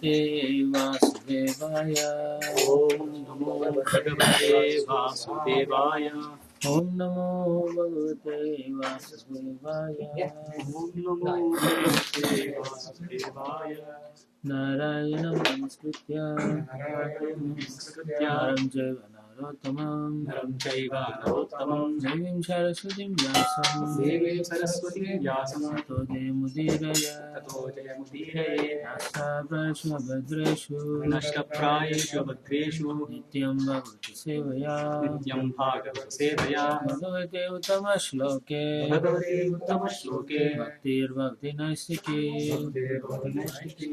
Bhagavate Vasudevaya. Om Namo Bhagavate Vasudevaya. Om Namo Bhagavate Vasudevaya. Om Namo Bhagavate Vasudevaya. Narayanam Namaskritya Naram Jaiva Narottamam Naram Chaiva Narottamam. Devim Saraswatim Vyasam Devim Saraswatim Vyasam. Tato Jayamudiraya Tato Jayamudiraye. Nastaprashu Bhadreshu Nashtaprayeshu Bhadreshu. Nityam Bhagavati Sevaya Nityam Bhagavata Sevaya. Bhagavate Uttama Shloke Bhagavate Uttama Shloke. Bhaktir Bhakti Naistiki Bhagavate Nashti.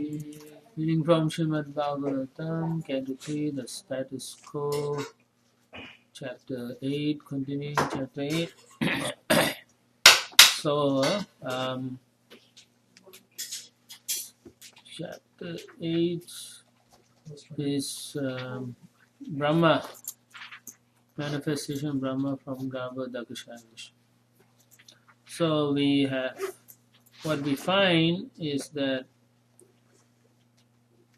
Reading from Srimad Bhagavatam, Canto 3, the status quo, Chapter 8, continuing Chapter 8. So, Chapter 8 is Brahma, manifestation Brahma from Garbha Dakshayanish. So, what we find is that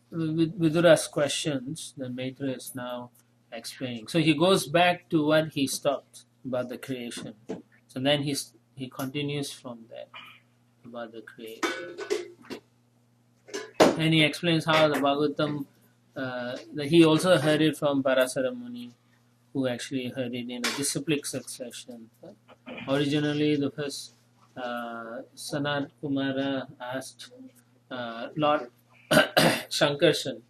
with Vidura's questions, the Maitreya is now explaining. So he goes back to what he stopped about the creation. So then he continues from there about the creation. And he explains how the Bhagavatam, that he also heard it from Parasara Muni, who actually heard it in a disciplic succession. Originally, the first Sanat Kumara asked Lord Shankarshan.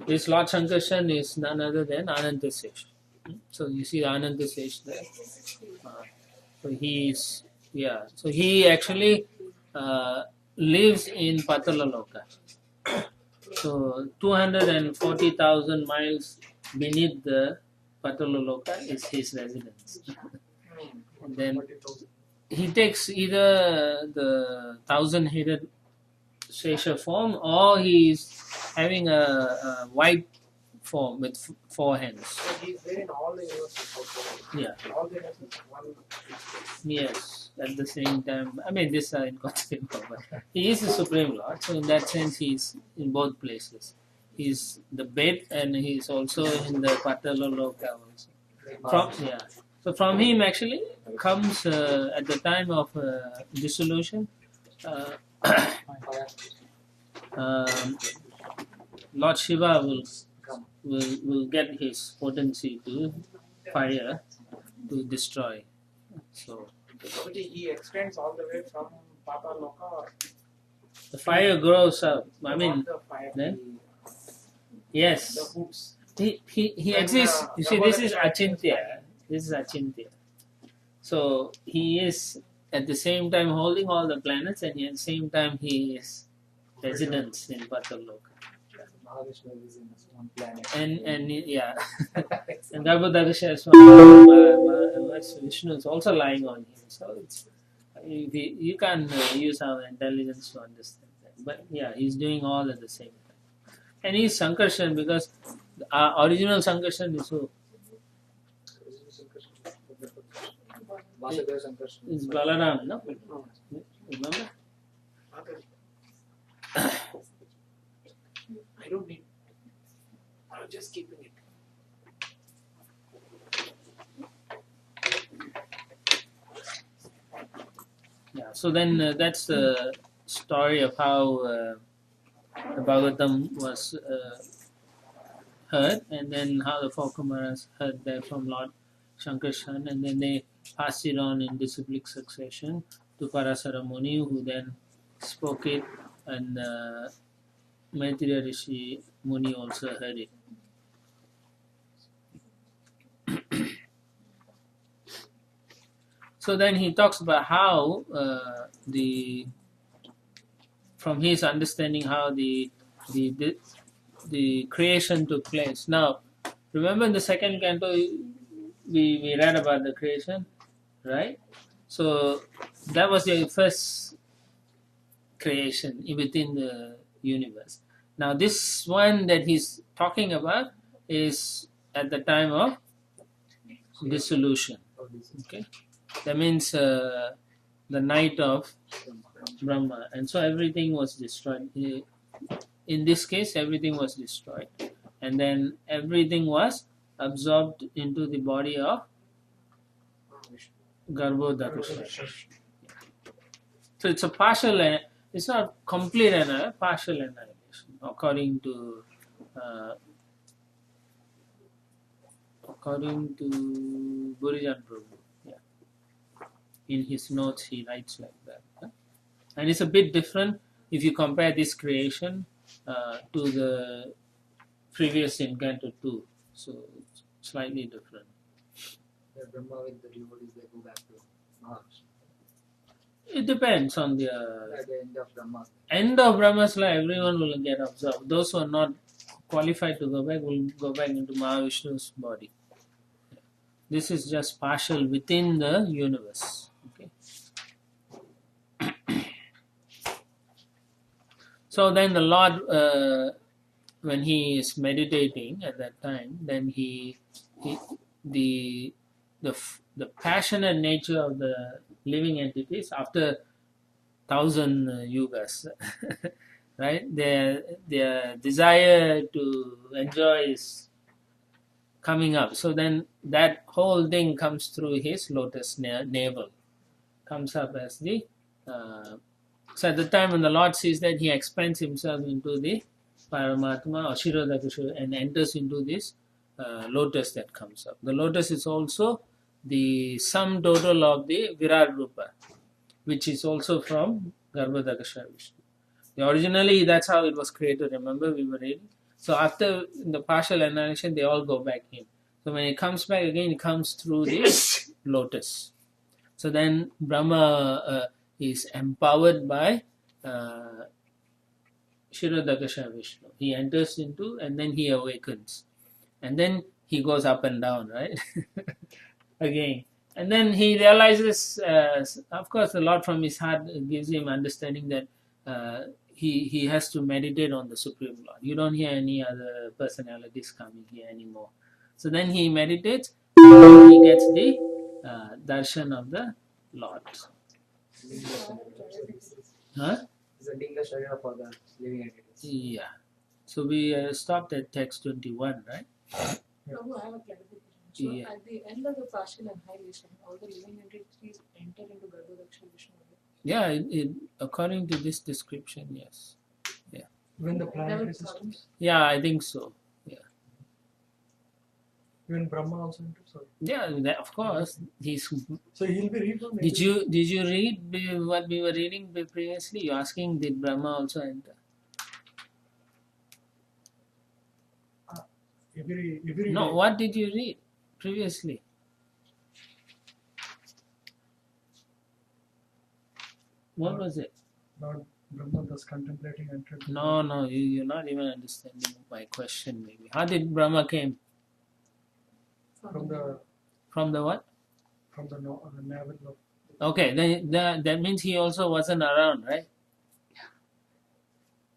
This Lord Shankarshan is none other than Anantasesh. So you see Anantasesh there. So he actually lives in Patalaloka. So 240,000 miles beneath the Patalaloka is his residence. And then he takes either the 1,000-headed Sesha form, or he is having a white form with 4 hands. So he's there in all the universes. Yeah. All the universes, one. Yes, at the same time. I mean, this are inconceivable, but he is the Supreme Lord. So in that sense, he is in both places. He is the bed, and he is also in the Patalaloka also. So from him actually comes at the time of dissolution. Lord Shiva will get his potency to fire to destroy. So He extends all the way from Pataloka, or the fire grows up. I not mean, the fire, then the yes, hoops. he exists. You see, this is Achintya. This is Achintya. So he is at the same time holding all the planets, and at the same time he is residence in Pataloka. Mahavishnu is in one planet. And yeah, and Garbhodakasha Vishnu is also lying on him. So it's you can't use our intelligence to understand that. But yeah, he's doing all at the same time. And he's Sankarshan because our original Sankarshan is who? Vasudeva Sankarshan. It's Balaram, no? Remember? I don't need. I'm just keeping it. Yeah, so then that's the story of how the Bhagavatam was heard, and then how the 4 Kumaras heard that from Lord Shankarshan, and then they passed it on in disciplic succession to Parasara Muni, who then spoke it, and Maitreya Rishi Muni also heard it. So then he talks about how from his understanding how the creation took place. Now, remember in the second canto we read about the creation, right? So that was the first creation within the universe. Now this one that he's talking about is at the time of dissolution. Okay. That means the night of Brahma, and so everything was destroyed. in this case, everything was destroyed, and then everything was absorbed into the body of Garbhodakasha. So it's a partial, it's not complete and partial annihilation, according to Burijan Prabhu. Yeah. In his notes, he writes like that. Yeah? And it's a bit different if you compare this creation to the previous in Canto 2. So it's slightly different. The Brahma with the devotees, they go back to Mars. It depends on the At the end of Brahma. end of Brahma's life, everyone will get absorbed. Those who are not qualified to go back will go back into Mahavishnu's body. This is just partial within the universe. Okay. So then the Lord, when he is meditating at that time, then the passionate nature of the living entities after 1,000 yugas, right? Their desire to enjoy is coming up. So then that whole thing comes through his lotus navel, comes up as the. So at the time when the Lord sees that, he expands himself into the Paramatma or Shirodakasha and enters into this lotus that comes up. The lotus is also the sum total of the Virat Rupa, which is also from Garbhodakasha Vishnu. Originally, that's how it was created. Remember, we were reading. So after the partial annihilation, they all go back in. So when it comes back again, it comes through the lotus. So then Brahma is empowered by Shirodakasha Vishnu. He enters into, and then he awakens. And then he goes up and down, right? Again. And then he realizes, of course, the Lord from his heart gives him understanding that he has to meditate on the Supreme Lord. You don't hear any other personalities coming here anymore. So then he meditates, and he gets the darshan of the Lord. Huh? It's a Linga Sharira for the living entities. Yeah. So we stopped at text 21, right? Prabhu, I have a clarification. So Yeah. at the end of the partial annihilation, all the living entities enter into Garbhodakasha Vishnu. Yeah, according to this description, yes. Even the Never planetary thought. systems, Yeah, I think so. even Brahma also enters. So, Yeah, of course. so he'll be reborn. Did you read what we were reading previously? You're asking, did Brahma also enter? Every No, day. what did you read previously? What was it? Lord Brahma thus contemplating entered. No, you're not even understanding my question. Maybe how did Brahma came From the what? navel of. Okay, then that means he also wasn't around, right?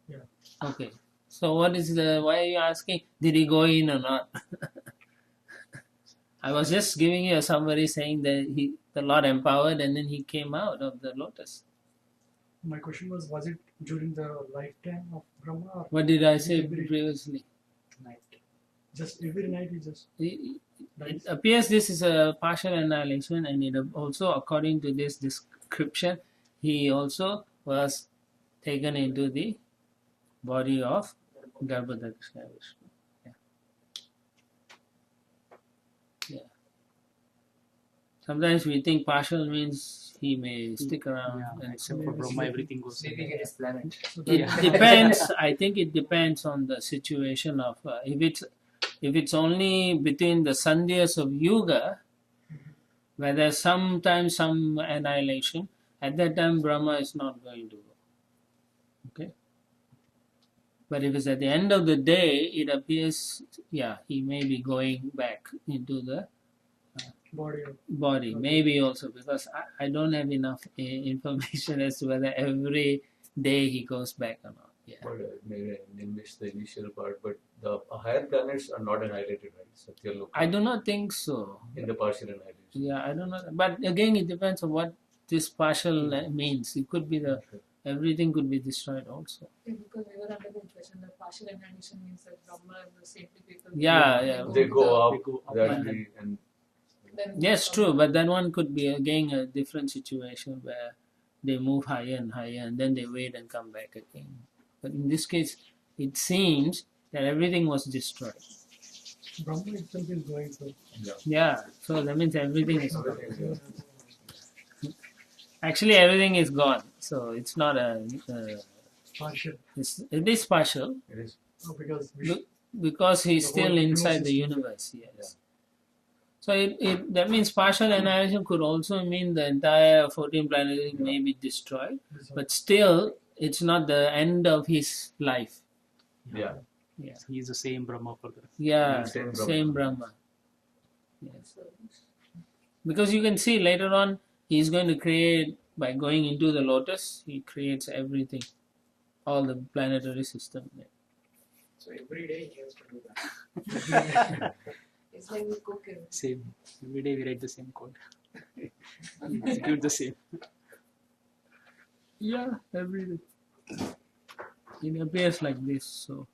Yeah. Okay. So why are you asking, did he go in or not? I was just giving you a summary saying that the Lord empowered and then he came out of the lotus. My question was it during the lifetime of Brahma or What did I say Every- previously? Night. just every night he just It appears this is a partial annihilation, and it also, according to this description, he also was taken into the body of Garbhodakasha Vishnu. Yeah. Sometimes we think partial means he may stick around. Yeah, And except so for Brahma, everything goes. Sleeping in his planet. so it that- depends. I think it depends on the situation of if it's only between the sandhyas of yuga, where there's sometimes some annihilation. At that time, Brahma is not going to go. Okay. But if it's at the end of the day, it appears, he may be going back into the body of body. Maybe also because I don't have enough information as to whether every day he goes back or not. Yeah. But maybe I didn't miss the initial part, but the higher planets are not annihilated, right? Satyaloka. I do not think so. In the partial annihilation. Yeah, I don't know. But again, it depends on what this partial means. It could be everything could be destroyed also. Because we were under the question. The partial annihilation means that Brahma and the saintly people. Yeah. They go up. They go up. That way, and Then Yes, true, but then one could be again a different situation where they move higher and higher and then they wait and come back again. But in this case, it seems that everything was destroyed. Brahma itself is going through. Yeah, so that means everything is gone. Actually, everything is gone. So it's not Partial. it is partial it is. Oh, because Look, because he's The still whole inside the universe universe. Yes. So that means partial annihilation could also mean the entire 14 planets may be destroyed, but still it's not the end of his life. Yeah. Yeah. He is the same Brahma for the. Yeah, Same same Brahma. Yes. Because you can see later on, he's going to create, by going into the lotus, he creates everything, all the planetary system. So every day he has to do that. it's like we cook in. Same. Every day we write the same code. Execute the same. Yeah, every day. It appears like this, so.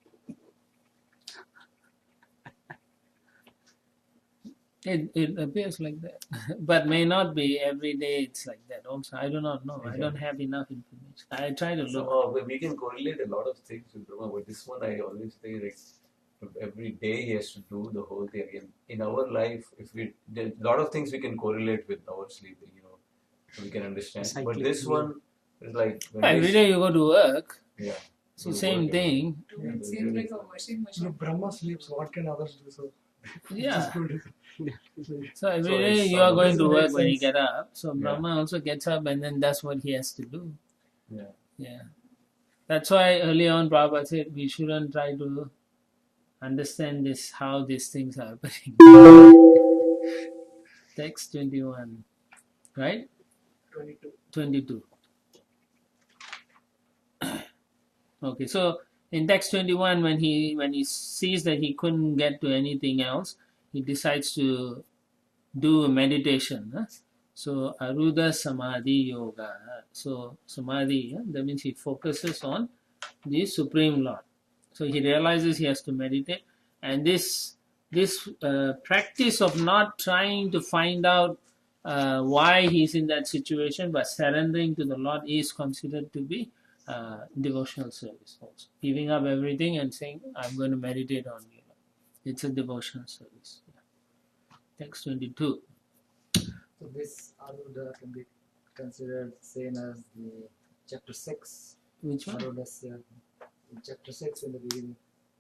It appears like that, but may not be every day it's like that also. I do not know. I don't have enough information. I try to look. So we can correlate a lot of things with Brahma, but this one I always say like every day he has to do the whole thing again. In our life, if we a lot of things we can correlate with our sleeping, so we can understand. But Cyclic, this one is like when Every day you go to work, Yeah. so Go to same work, thing. To me, it seems like a washing so machine. Brahma sleeps, what can others do? So Yeah. it's good. So every So day it's you are some- going to doesn't work make when you sense. get up. So Brahma also gets up and then does what he has to do. Yeah. Yeah. That's why early on Prabhupada said we shouldn't try to understand this, how these things are happening. Text 21, right? 22. 22. Okay, so in text 21, when he sees that he couldn't get to anything else, he decides to do a meditation. So Aruda Samadhi Yoga. So Samadhi, that means he focuses on the Supreme Lord. So he realizes he has to meditate, and this practice of not trying to find out why he's in that situation, but surrendering to the Lord is considered to be devotional service also. Giving up everything and saying, I'm going to meditate on you. It's a devotional service. Text 22. So this Aruda can be considered same as the chapter 6. Which one? Arudasya. In chapter 6 in the beginning,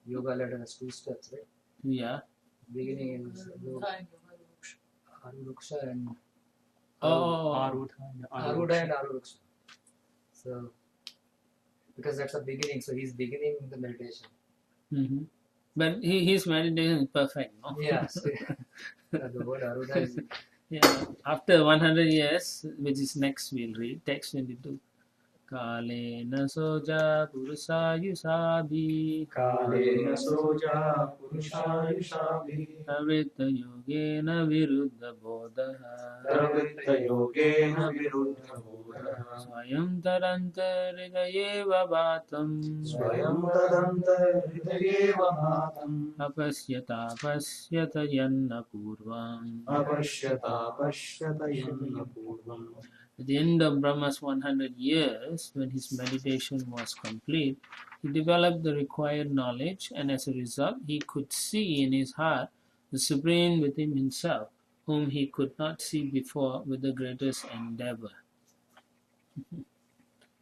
yoga ladder has 2 steps, right? Yeah. Beginning is Aruruksha and Oh. Aruda and Aruruksha. So because that's the beginning, so he's beginning the meditation. Mm-hmm. But his meditation is perfect, no? Yeah. So, the word Aruda is Yeah. After 100 years, which is next, we'll read text 22. Kalena soja purusayusabhi Kalena soja purushayushabhi Avritta yogena viruddha bodha Pravitta yogena viruddha bodha Swayam taranta hridayeva bhatam Swayam tadanta hridayeva bhatam Apasyata pasyata yanna purvam. Apashyata pashyata yanna purvam. At the end of Brahma's 100 years, when his meditation was complete, he developed the required knowledge, and as a result, he could see in his heart the Supreme within himself, whom he could not see before with the greatest endeavor.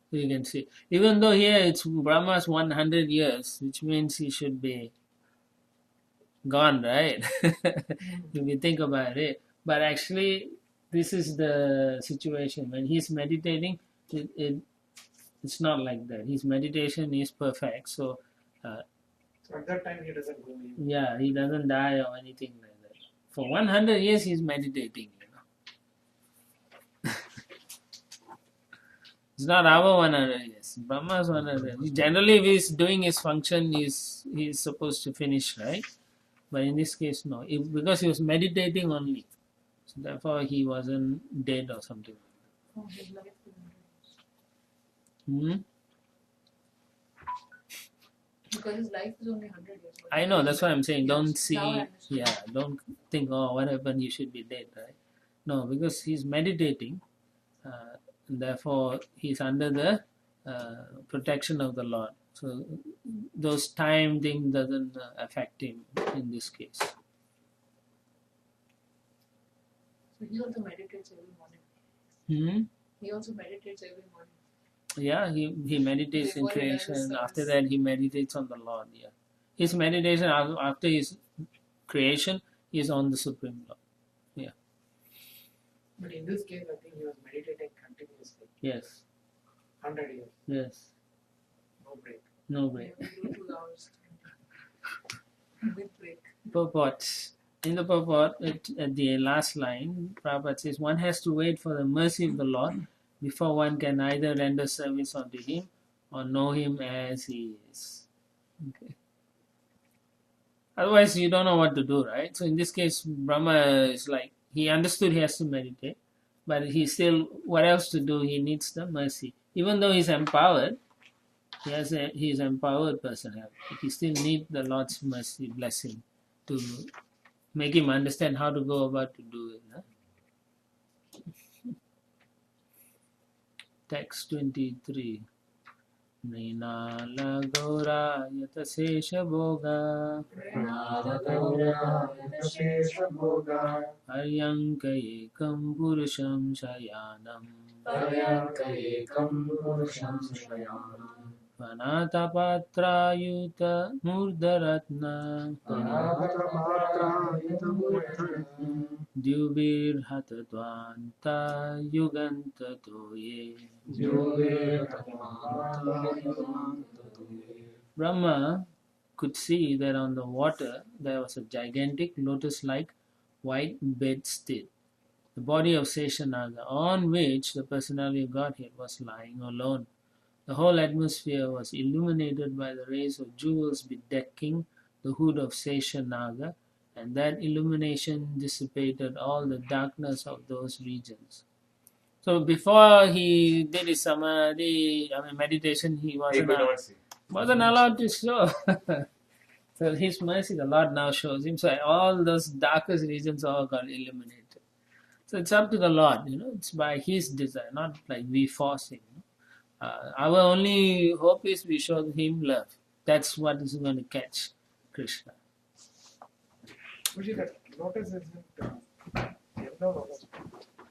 You can see, even though here it's Brahma's 100 years, which means he should be gone, right? If you think about it. But actually, this is the situation. When he's meditating, it's not like that. His meditation is perfect. So, So at that time he doesn't go in. yeah, he doesn't die or anything like that. For 100 years, he's meditating, It's not our 100 years. Brahma's 100 years. Generally, if he's doing his function, he's supposed to finish, right? But in this case, no. Because he was meditating only. So therefore, he wasn't dead or something. Oh, his life is Hmm? Because his life is only 100 years. I know, that's what I'm saying. Don't Yes, see, now I understand. yeah, don't think, oh, what happened, you should be dead, right? No, because he's meditating, and therefore he's under the protection of the Lord. So those time thing doesn't affect him in this case. So he also meditates every morning. He also meditates every morning. Yeah, he meditates in Before he does his creation. After service. that, he meditates on the Lord. Yeah, his meditation after his creation is on the Supreme Lord. But in this case, I think he was meditating continuously, Yes, 100 years, yes, no break. no break. Maybe 2 hours. With break. Purport. In the purport, at the last line, Prabhupada says, one has to wait for the mercy of the Lord before one can either render service unto him or know him as he is. Okay. Otherwise, you don't know what to do, right? So in this case, Brahma is like, he understood he has to meditate, but he still, what else to do? He needs the mercy. Even though he's empowered, he's an empowered person. He still needs the Lord's mercy, blessing, to make him understand how to go about to do it. Huh? Text 23. Nrinala Gaura Yata Sesha Bhoga Aryanka Ekam Purusham Shayanam Vanatapatrayuta Murdaratna Dubir Hatatwanta Yuganta Toye. Brahma could see that on the water there was a gigantic lotus-like white bedstead, the body of Seshanaga, on which the personality of Godhead was lying alone. The whole atmosphere was illuminated by the rays of jewels bedecking the hood of Seshanaga, and that illumination dissipated all the darkness of those regions. So before he did his samadhi, meditation, he wasn't allowed to show. So his mercy, the Lord now shows him. So all those darkest regions all got illuminated. So it's up to the Lord, it's by his desire, not like we force him. Our only hope is we show him love. That's what is going to catch Krishna. Which is that lotus isn't yellow lotus.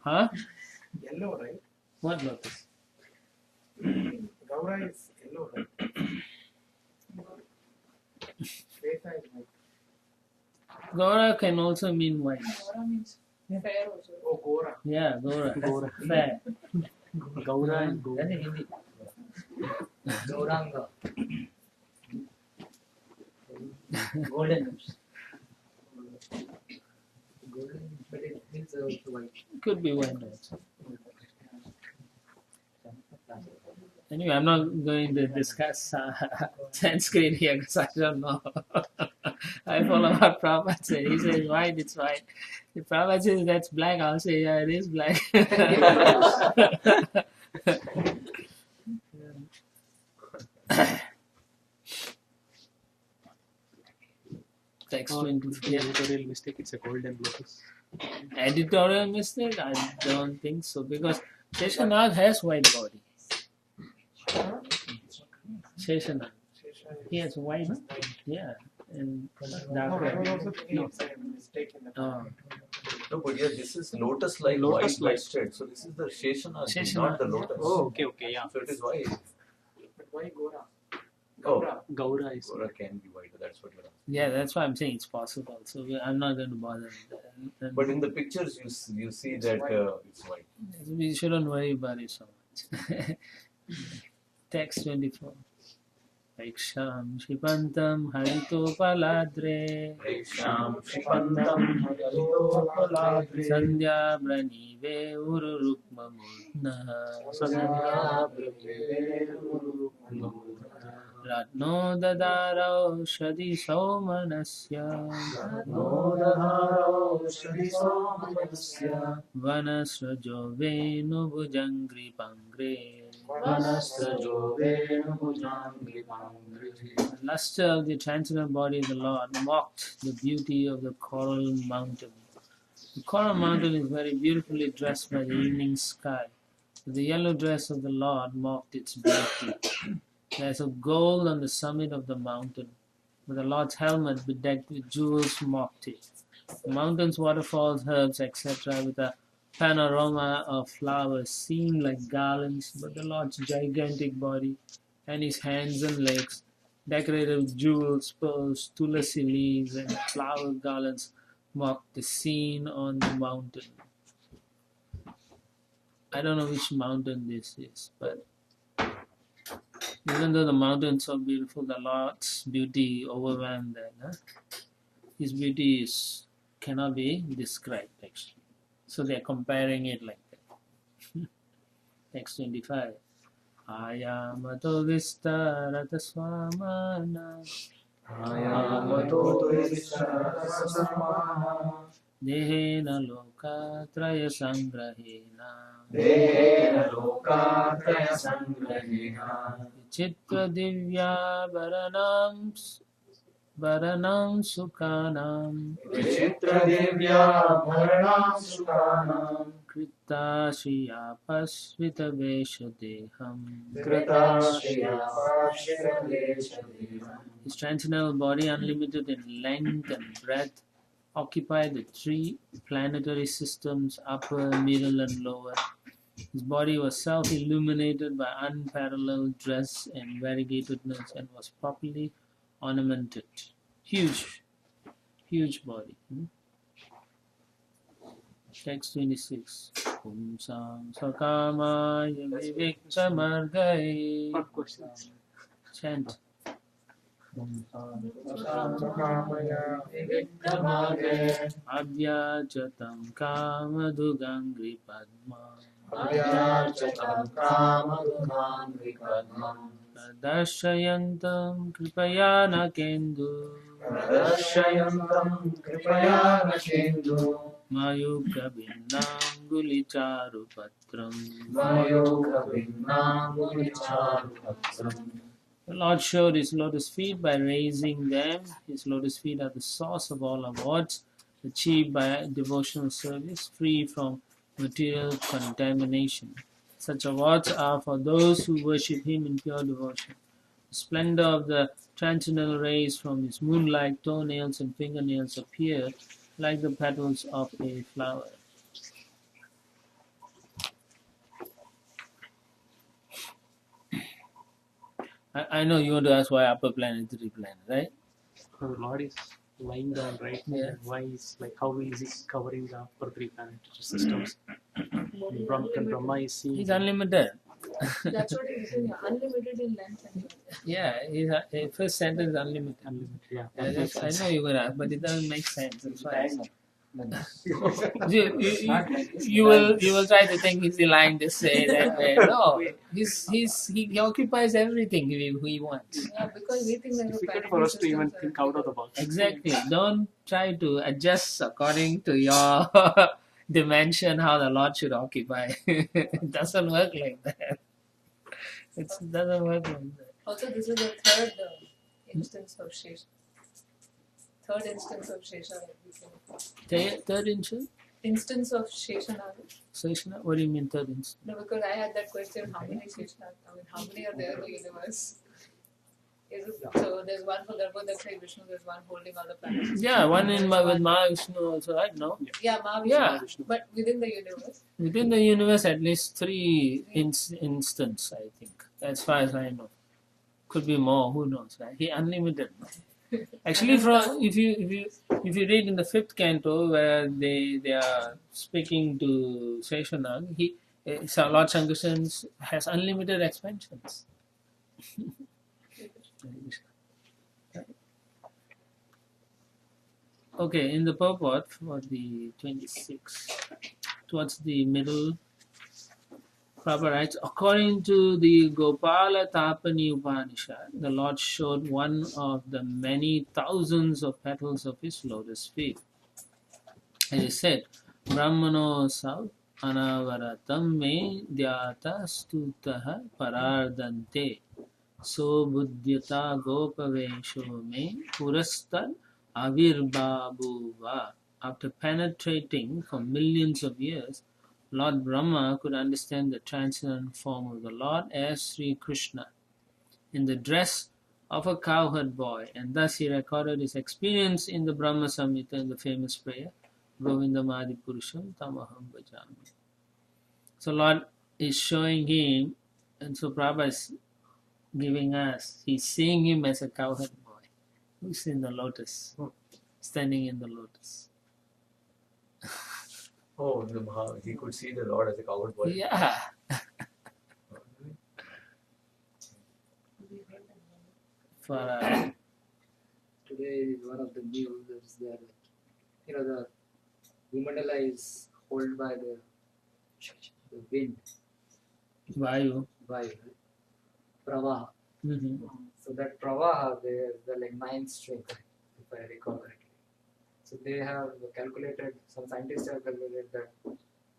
Huh? Yellow, right? What lotus? Gaura is yellow, right? Shweta is white. Gaura can also mean white. Gaura means fair also. Oh, Gora. Yeah, Gaura. Fair. Gaura and That's Gaura. in Hindi. Gauranga. Golden. Golden, but it means white. Could be white also. Anyway, I'm not going to discuss Sanskrit here because I don't know. I follow what Prabhupada says. He says white, it's white. If Prabhupada says that's black, I'll say yeah, it is black. Text Or 23. editorial mistake, it's a golden lotus. Editorial mistake? I don't think so because Sheshanag has white body. Sheshanag. He has white, yeah, and No, dark I was hair. also thinking it's a mistake in the Oh. No, but yeah, this is lotus-like Lotus-like. white bedstead. So this is the Sheshanag, Sheshanag. not the lotus. Oh, okay, yeah. So it is white. But why Gora? Oh. Gaura. Gaura is. Gora can be white. That's what you're asking. Yeah, that's why I'm saying it's possible. So I'm not going to bother with that. And But in the pictures, you see that it's white. we shouldn't worry about it so much. Text 24. Eksham Shipantam Harito Paladre Sandhya Branive Ururukma Mudna Ratno Dadarao Shadi Somanasya Vanasrajo Venu Bhujangri Pangre The luster of the transcendental body of the Lord mocked the beauty of the coral mountain. The coral mountain is very beautifully dressed by the evening sky. The yellow dress of the Lord mocked its beauty. There is a gold on the summit of the mountain, but the Lord's helmet bedecked with jewels mocked it. The mountains, waterfalls, herbs, etc., with a panorama of flowers seemed like garlands, but the Lord's gigantic body and his hands and legs, decorated with jewels, pearls, tulasi leaves, and flower garlands, mocked the scene on the mountain. I don't know which mountain this is, but even though the mountain is so beautiful, the Lord's beauty overwhelmed that. Huh? His beauty cannot be described, actually. So they are comparing it like that. Text 25. Ayamato vistarata swamana Dehena lokatraya sangrahena Chitra divya varanam sukhanam Krita shriya pasvita veshadeham His transcendental body, unlimited in length and breadth, occupied the three planetary systems, upper, middle, and lower. His body was self-illuminated by unparalleled dress and variegatedness and was properly ornamented. Huge body. Text 26. Pumsam sakamaya viviktamargai. Not questions. Chant. Abhyajatam kamadugangri padma Darshayantam kripaya nakendu Mayuka binnanguli charupatram The Lord showed his lotus feet by raising them. His lotus feet are the source of all awards, achieved by devotional service, free from material contamination. Such awards are for those who worship him in pure devotion. The splendor of the transcendental rays from his moon-like toenails and fingernails appear like the petals of a flower. I know you want to ask why upper planetary planet, right? So the Lord is lying down, right? Yeah. Why is how is he covering the upper three planetary systems? When Brahma is seeing. He's unlimited. That's what he's saying. Unlimited in length and width. Yeah, his first sentence is unlimited. Unlimited, yeah. I know you're gonna ask, but it doesn't make sense. That's why I said. You will try to think he's lying to say that way. No, he occupies everything he wants. Yeah, because we think that It's difficult for us to even think out of the box. Exactly. Don't try to adjust according to your dimension how the Lord should occupy. It doesn't work like that. It doesn't work like that. Also, this is the third instance of Shesha. Third instance of Shesha. Third instance? Instance of Sheshanaga. Seshana? What do you mean third instance? No, because I had that question, how many Sheshanaga? I mean, how many are there in the universe? So there's one for Garbhodaksha Vishnu, there's one holding all the planets. Yeah, one with Mahavishnu also, right? No? Yeah, Mahavishnu. Yeah. But within the universe? Within the universe, at least three instances, I think. As far as I know. Could be more, who knows, right? He unlimited. Actually, if you read in the 5th canto where they are speaking to Seshanag, Lord Sankarshan has unlimited expansions. Okay, in the purport for the 26, towards the middle, Prabhupada writes, according to the Gopala Tapani Upanishad, the Lord showed one of the many thousands of petals of his lotus feet. As he said, Brahmano Sau anavaratam me dhyata stutah parardante so buddhyata gopavesho me purastad avirbabuva. After penetrating for millions of years, Lord Brahma could understand the transcendent form of the Lord as Sri Krishna in the dress of a cowherd boy, and thus he recorded his experience in the Brahma Samhita in the famous prayer, Govindam Adi Purusham Tamaham Bhajami. So Lord is showing him, and so Prabhupada is giving us, he's seeing him as a cowherd boy who's in the lotus, standing in the lotus. Oh, he could see the Lord as a coward boy. Yeah. For Today, one of the news is that the Bhumandala is held by the wind, Vayu. by Pravaha. Mm-hmm. So that Pravaha, there is the like 9 strings, if I recall correctly. So they have calculated, some scientists have calculated that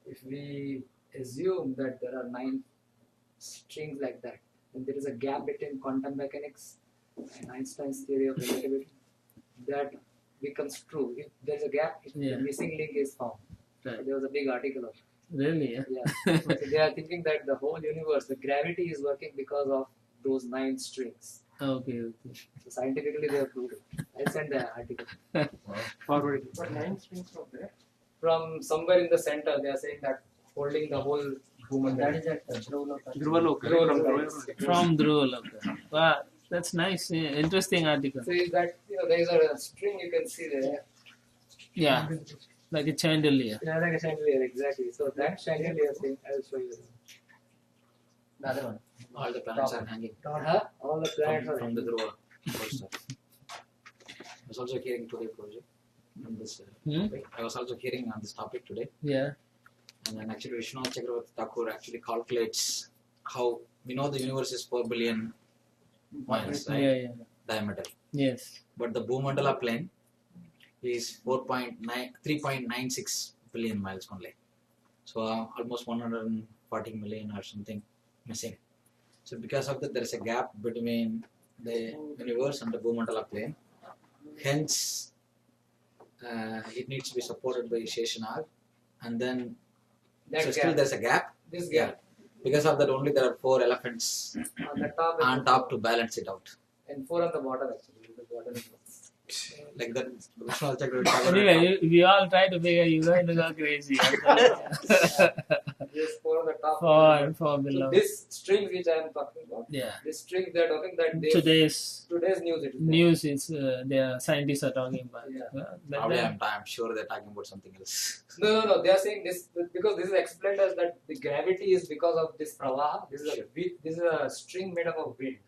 if we assume that there are 9 strings like that, and there is a gap between quantum mechanics and Einstein's theory of relativity, that becomes true. If there is a gap, Yeah. the missing link is found. Right. So there was a big article of it. Really? Yeah. So they are thinking that the whole universe, the gravity is working because of those 9 strings. Okay. So scientifically they have proved it. I'll send the article. Forward. But 9 strings from there. From somewhere in the center, they are saying that holding the whole human. That is at Dhruvaloka. From Dhruvaloka. Wow, that's nice. Yeah, interesting article. So is that there is a string you can see there. Yeah, like a chandelier. Yeah, like a chandelier, exactly. So that chandelier thing, I'll show you. The other one. All the planets are hanging Huh? All the planets are from the Dhruva poster. I was also hearing today project on this. Topic. I was also hearing on this topic today. Yeah. And then actually Vishwanath Chakravarti Thakur actually calculates how we know the universe is 4 billion miles, right? Yeah. Diameter. Yes. But the Bhumandala plane is 3.96 billion miles only. So almost 140 million or something missing. So because of that, there is a gap between the universe and the Bhumandala plane. Hence, it needs to be supported by Sheshanag, and then that so gap. still there's a gap. This Yeah. gap. Because of that, only there are 4 elephants On the top on top to balance it out. and 4 on the bottom actually. The bottom is Like that, Vishwanath Chakravarti Thakur. Anyway, we all try to figure you're going to go crazy. Yes, 4 on the top. For So below. this string which I am talking about, Yeah. this string they are talking that they Today's today's news it is. news is the scientists are talking about. Yeah. Probably I'm sure they're talking about something else. No. They are saying this because this is explained as that the gravity is because of this pravaha. This is a string made up of wind,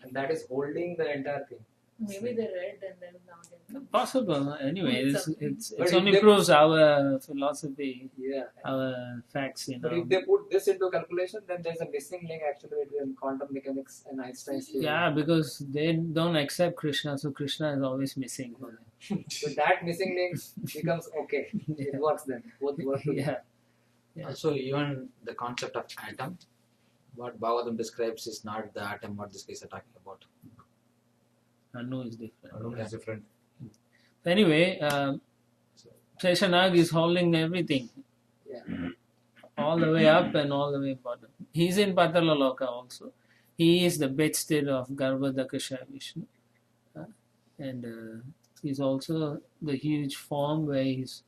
and that is holding the entire thing. Maybe they read and then now they come. Possible. Anyway, But it only proves our philosophy, Yeah. our facts. But if they put this into calculation, then there's a missing link actually between quantum mechanics and Einstein's theory. Yeah, because they don't accept Krishna, so Krishna is always missing for them. So that missing link becomes okay. It works then. Both work together. Yeah. Also, even the concept of atom, what Bhagavatam describes is not the atom what these guys are talking about. Anu is different. Anu is different. Anyway, Sheshanag is holding everything. Yeah. All the way up and all the way bottom. He's in Patalaloka also. He is the bedstead of Garbhodakasha Vishnu. And he's also the huge form where he's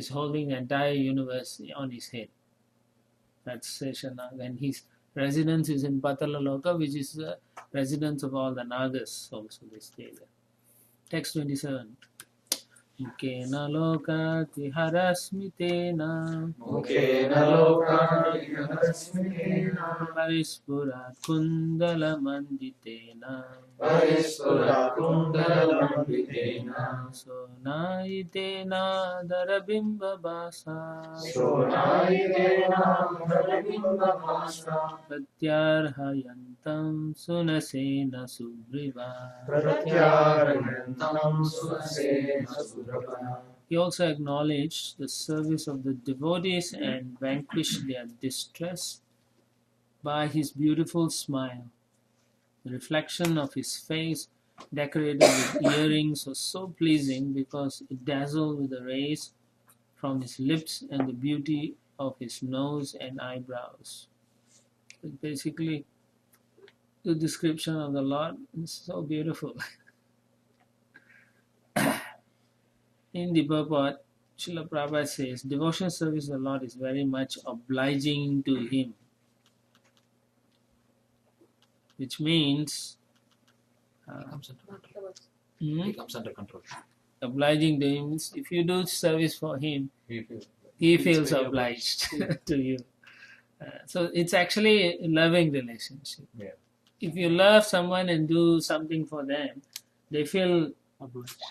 holding the entire universe on his head. That's Sheshanag. And his residence is in Patalaloka, which is the residence of all the Nagas also. They stay there. Text 27. Mukena lokati harasmitena Parispurat kundala manditena Sonaitena darabimba basa Pratyarhayantam sunasena subhriva He also acknowledged the service of the devotees and vanquished their distress by his beautiful smile. The reflection of his face, decorated with earrings, was so pleasing because it dazzled with the rays from his lips and the beauty of his nose and eyebrows. It's basically, the description of the Lord is so beautiful. In the purport, Srila Prabhupada says, devotional service to the Lord is very much obliging to him, which means Comes under control. hmm, He comes under control. obliging to him means if you do service for him, He feels he He's feels very obliged to you. So it's actually a loving relationship. Yeah. If you love someone and do something for them, they feel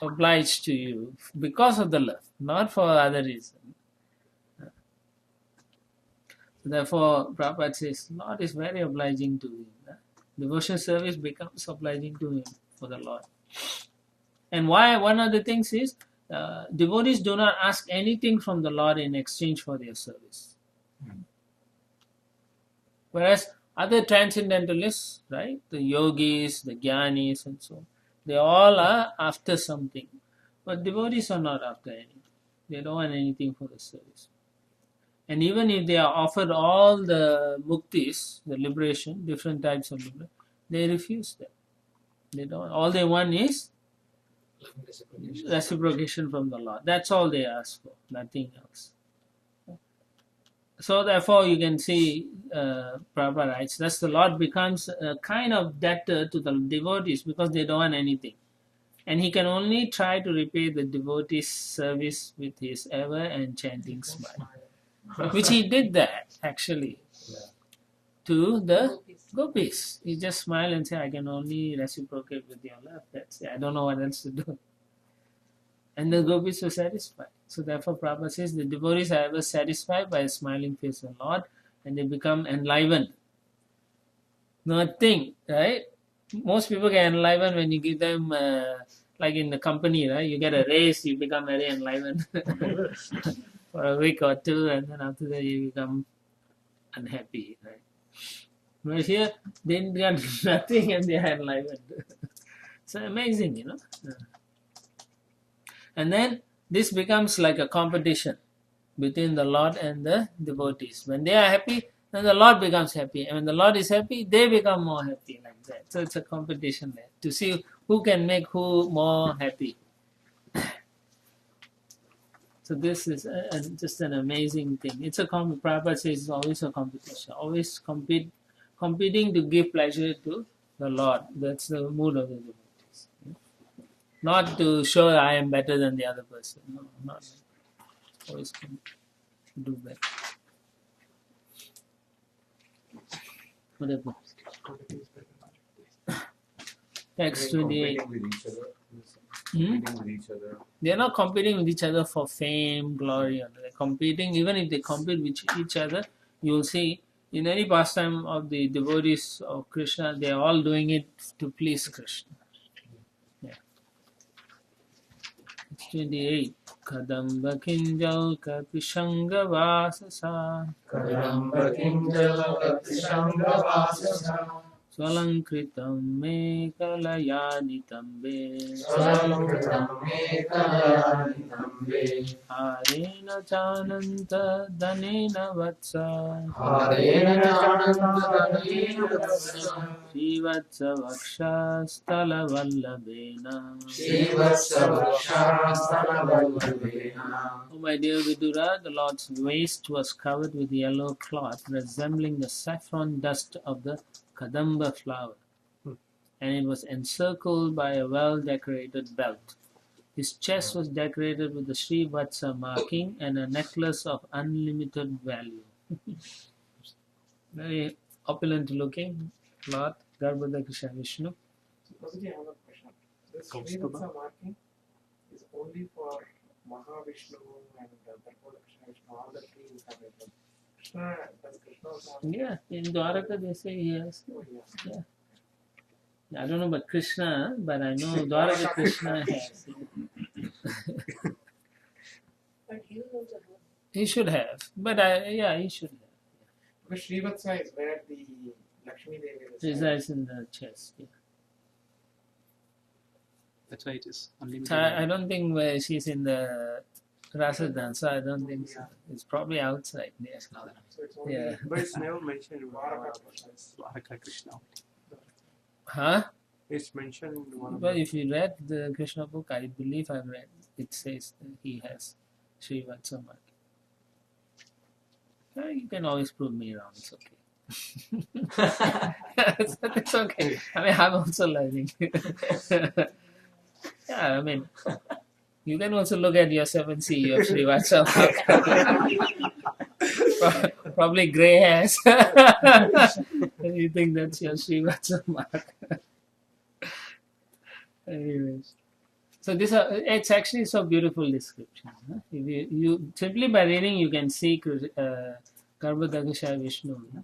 obliged to you because of the love, not for other reason. Therefore, Prabhupada says, Lord is very obliging to him. Devotional service becomes obliging to him for the Lord. And why? One of the things is, devotees do not ask anything from the Lord in exchange for their service. Whereas other transcendentalists, right, the yogis, the jnanis and so on, they all are after something. But devotees are not after anything. They don't want anything for the service. And even if they are offered all the muktis, the liberation, different types of liberation, they refuse them. They don't. All they want is reciprocation from the Lord. That's all they ask for, nothing else. So therefore you can see, Prabhupada writes, thus the Lord becomes a kind of debtor to the devotees because they don't want anything. And he can only try to repay the devotees' service with his ever enchanting smile. Which he did that, actually, to the gopis. He just smiled and said, I can only reciprocate with your love. That's it. I don't know what else to do. And the gopis were satisfied. So therefore Prabhupada says the devotees are ever satisfied by a smiling face of the Lord and they become enlivened. Nothing, right? Most people get enlivened when you give them, like in the company, right? You get a raise, you become very enlivened for a week or two, and then after that you become unhappy, right? But here, they got nothing and they are enlivened. So amazing, you know. And then this becomes like a competition between the Lord and the devotees. When they are happy, then the Lord becomes happy. And when the Lord is happy, they become more happy, like that. So it's a competition there to see who can make who more happy. So this is just an amazing thing. It's a Prabhupada says it's always a competition. Always competing to give pleasure to the Lord. That's the mood of the devotees. Not to show I am better than the other person. No, not that. Always do better. Whatever. Text 28. competing with each other. Hmm? Competing with each other. They are not competing with each other for fame, glory. They're competing, even if they compete with each other, you will see in any pastime of the devotees of Krishna, they are all doing it to please Krishna. Yeah. It's 28. Kadamba Kinjal Kapishanga Vasasa Kadamba Kinjala Katishanga Vasasa Swalankritam Me Kalayanitambe Swalankritam Me Kalayanitambe Harena Chananta Danena Vatsa Harena Chananta Danena Vatsa Shivatsa Vaksha Stala Vallabhena. Shivatsa Vaksha Stala Vallabhena. Oh my dear Vidura, the Lord's waist was covered with yellow cloth resembling the saffron dust of the Kadamba flower, and it was encircled by a well-decorated belt. His chest was decorated with the Srivatsa marking and a necklace of unlimited value. Very opulent looking cloth, Garbhoda Krishna Vishnu. Prabhuji, I have a question. This Kaustubha? Srivatsa marking is only for Mahavishnu and Garbhoda Krishna Vishnu, all the three incarnations. Krishna, does Krishna also have? Yeah, in Dwaraka they say yes. Oh, yes. I don't know about Krishna, but I know Dwaraka Krishna has. He should have, but yeah, he should have. Because Srivatsa is where the Lakshmi Devi Resides in the chest. Yeah. That's why it is unlimited. So I don't think where she's in the Rasa dancer. I don't think so. It's probably outside. Yeah. So it's only Yeah. But it's never mentioned in Dwaraka Dwaraka Krishna. Huh? It's mentioned in one of But the if you read the Krishna book, I believe I've read. It says that he has Srivatsa mark. You can always prove me wrong. It's okay. It's okay. I mean, I'm also learning. Yeah, I mean, you can also look at yourself and see your Srivatsa mark. Probably grey hairs. You think that's your Srivatsa mark. Anyways. So it's actually so beautiful description. Huh? If you simply by reading you can see Garbhodakashayi Vishnu, huh?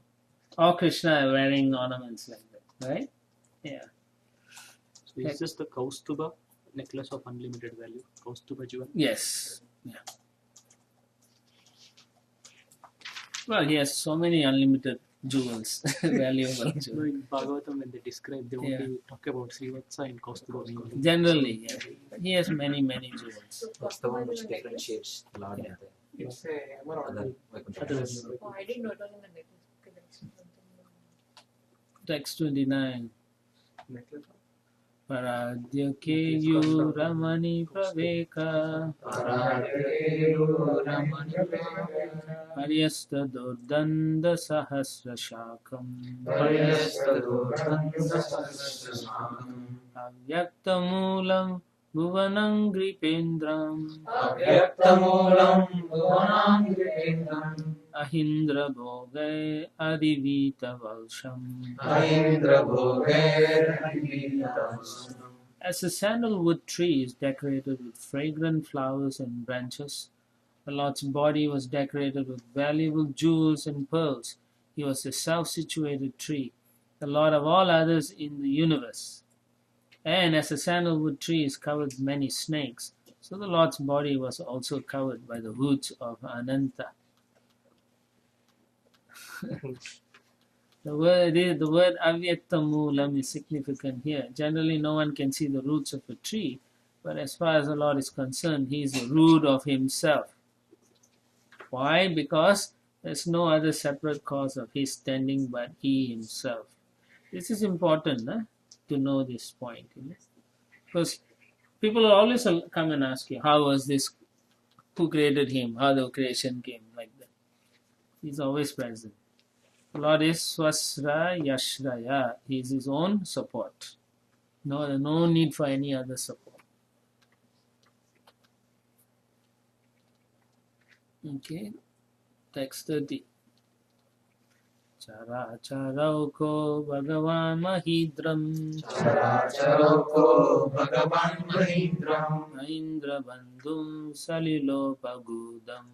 Or Krishna wearing ornaments like that, right? Yeah. So is this the Kaustuba necklace of unlimited value? Kaustuba jewel? Yes. Yeah. Well, he has so many unlimited jewels, valuable So jewels. in Bhagavatam, when they describe, they only Yeah. talk about Srivatsa and Kaustuba mainly. Generally, yeah. He has many jewels. So What's the one Kaustuba which is a necklace? differentiates the Lord and the It's a emerald. other Vaikuntha? Others. Oh, I didn't know it was in the necklace. Okay, that's something. Text 29. necklace. Paradya keyu ramani praveka Paryasta durdanda sahasra shakam Avyaktamulam bhuvanam gripendram Ahindra bhogai adivita valsham As a sandalwood tree is decorated with fragrant flowers and branches, the Lord's body was decorated with valuable jewels and pearls. He was a self-situated tree, the Lord of all others in the universe. And as a sandalwood tree is covered with many snakes, so the Lord's body was also covered by the roots of Ananta. The word avyaktamulam is significant here. Generally, no one can see the roots of a tree, but as far as the Lord is concerned, He is the root of Himself. Why? Because there's no other separate cause of His standing but He Himself. This is important to know this point. Because people will always come and ask you, how was this, who created Him, how the creation came, like that. He's always present. The Lord is Swasra Yashraya. He is His own support. No need for any other support. Okay, text 30. Chara charauko Bhagavan Mahidram Mahindra Bandhum Salilopagudam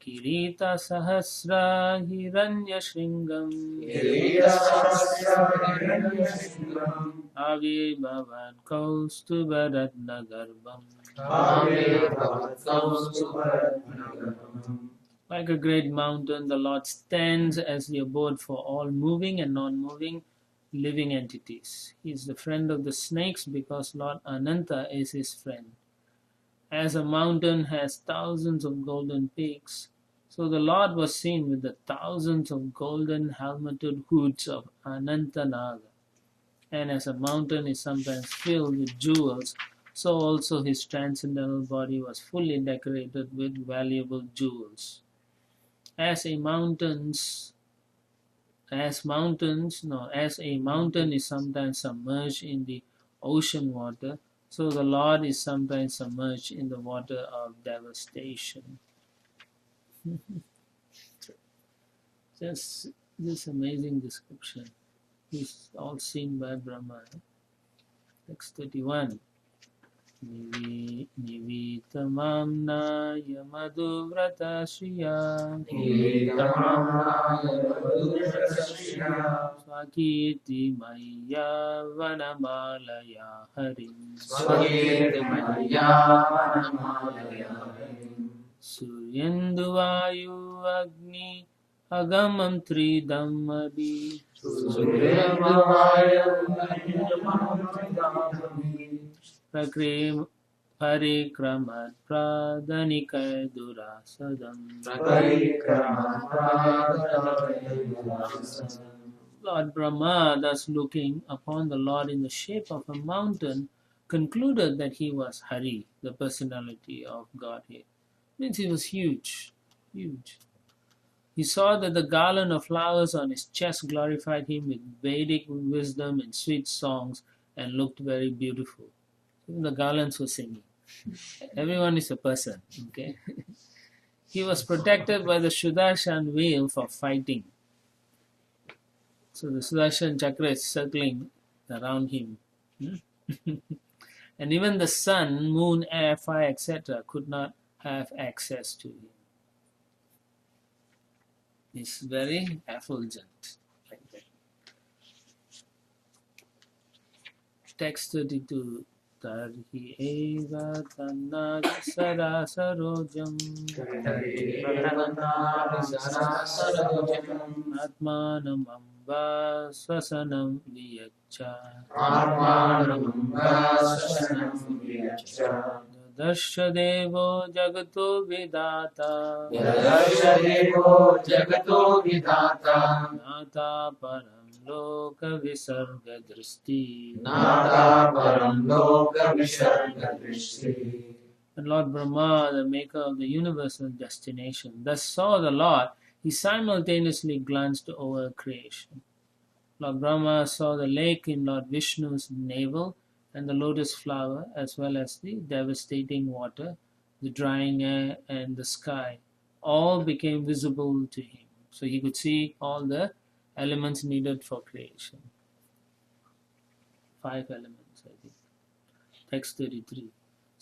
Kirita Sahasra Hiranya Shringam Avi Bhavan Kaustubaratna Garbham Like a great mountain, the Lord stands as the abode for all moving and non-moving living entities. He is the friend of the snakes because Lord Ananta is his friend. As a mountain has thousands of golden peaks, so the Lord was seen with the thousands of golden helmeted hoods of Anantanaga. And as a mountain is sometimes filled with jewels, so also his transcendental body was fully decorated with valuable jewels. As a mountain is sometimes submerged in the ocean water, so the Lord is sometimes submerged in the water of devastation. Just this amazing description. Is all seen by Brahma. Text 31. Nivitamamnaya madhuvrata shriya Swakirti maya vanamalaya harim Suryenduvayu agni agamam tridam abhi Prakrim Parikramat Pradhanikay Durasadam Lord Brahma, thus looking upon the Lord in the shape of a mountain, concluded that he was Hari, the personality of Godhead. Means he was huge, huge. He saw that the garland of flowers on his chest glorified him with Vedic wisdom and sweet songs and looked very beautiful. Even the garlands were singing. Everyone is a person, okay? He was protected by the Sudarshan veil for fighting. So the Sudarshan chakra is circling around him. And even the sun, moon, air, fire, etc. could not have access to him. It's very effulgent, like that. Text 32. Tarhi eva tanna sarasarojam atmanam amba swasanam viyaccha Darsha devo jagato vidata Nata param loka visarga dristi And Lord Brahma, the maker of the universal destination, thus saw the Lord, he simultaneously glanced over creation. Lord Brahma saw the lake in Lord Vishnu's navel and the lotus flower, as well as the devastating water, the drying air, and the sky. All became visible to him. So he could see all the elements needed for creation. 5 elements, I think. Text 33.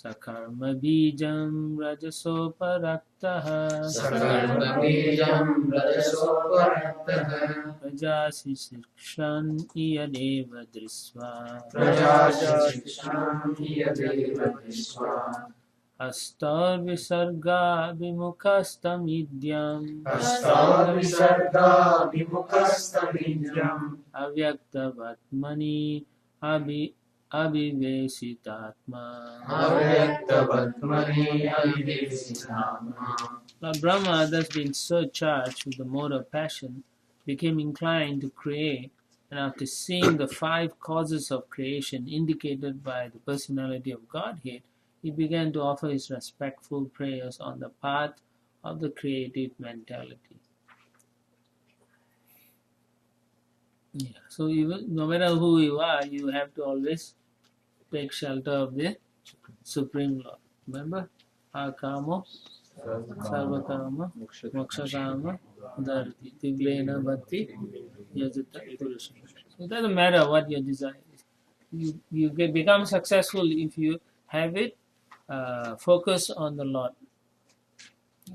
Sakarma bijam rajaso paraktaha Prajasi shikshan iyadeva drisva Astar visarga vimukastamidhyam Avyakta vatmani Abhivesitatma Lord Brahma, thus being surcharged with the mode of passion, became inclined to create, and after seeing the 5 causes of creation indicated by the personality of Godhead, he began to offer his respectful prayers on the path of the creative mentality. Yeah. So no matter who you are, you have to always take shelter of the Supreme Lord. Remember? Akamo, Sarvakama, Mokshakama, Dharti, Tiblena Bhakti, Yajata Purusha. So it doesn't matter what your desire is. You become successful if you have it, focus on the Lord.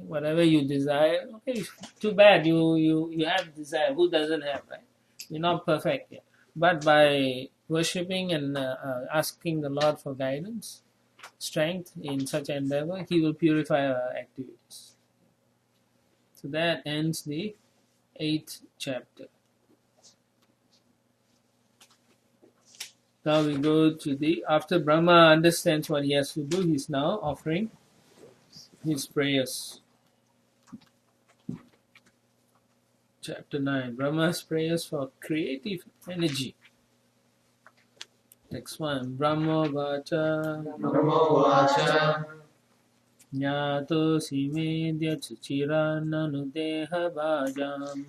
Whatever you desire, okay, too bad you have desire. Who doesn't have, right? You're not perfect yet. But by worshipping and asking the Lord for guidance, strength in such endeavor, He will purify our activities. So that ends the 8th chapter. Now we go to after Brahma understands what he has to do, he's now offering his prayers. Chapter 9, Brahma's prayers for creative energy. Next one, Brahma Vacha Nyato Simedya Chuchira Nanudeha Bhajam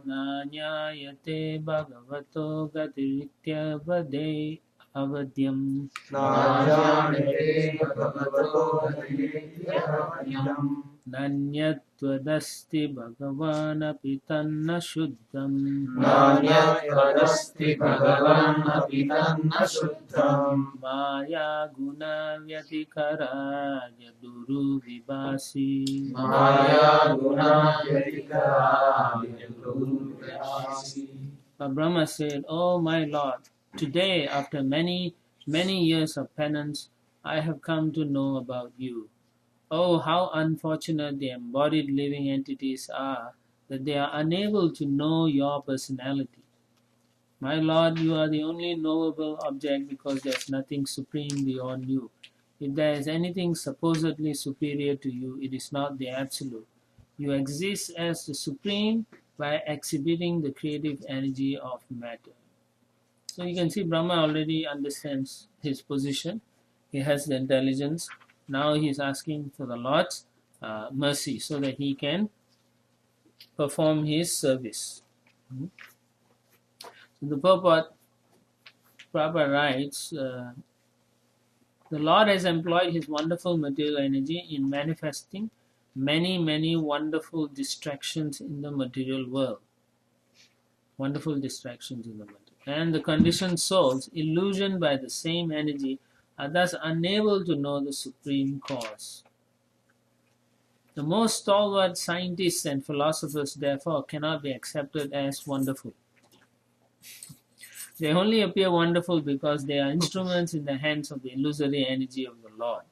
Nanyayate Bhagavato Gatiritya Vade Avadyam Nanyattvadasti bhagavanapi tanna shuddham. नान्यत्वदस्ति भगवानपि तन्न शुद्धम् Maya guna vyatikaraja duru vibasi. Maya गुणाव्यतिकराय दुर्व्यसि But Brahma said, "Oh my Lord, today, after many, many years of penance, I have come to know about you. Oh, how unfortunate the embodied living entities are that they are unable to know your personality. My Lord, you are the only knowable object because there is nothing supreme beyond you. If there is anything supposedly superior to you, it is not the Absolute. You exist as the Supreme by exhibiting the creative energy of matter." So you can see Brahma already understands his position. He has the intelligence. Now he is asking for the Lord's mercy so that he can perform his service. So the purport, Prabhupada writes, the Lord has employed his wonderful material energy in manifesting many, many wonderful distractions in the material world. Wonderful distractions in the material. And the conditioned souls, illusioned by the same energy, are thus unable to know the supreme cause. The most stalwart scientists and philosophers, therefore, cannot be accepted as wonderful. They only appear wonderful because they are instruments in the hands of the illusory energy of the Lord.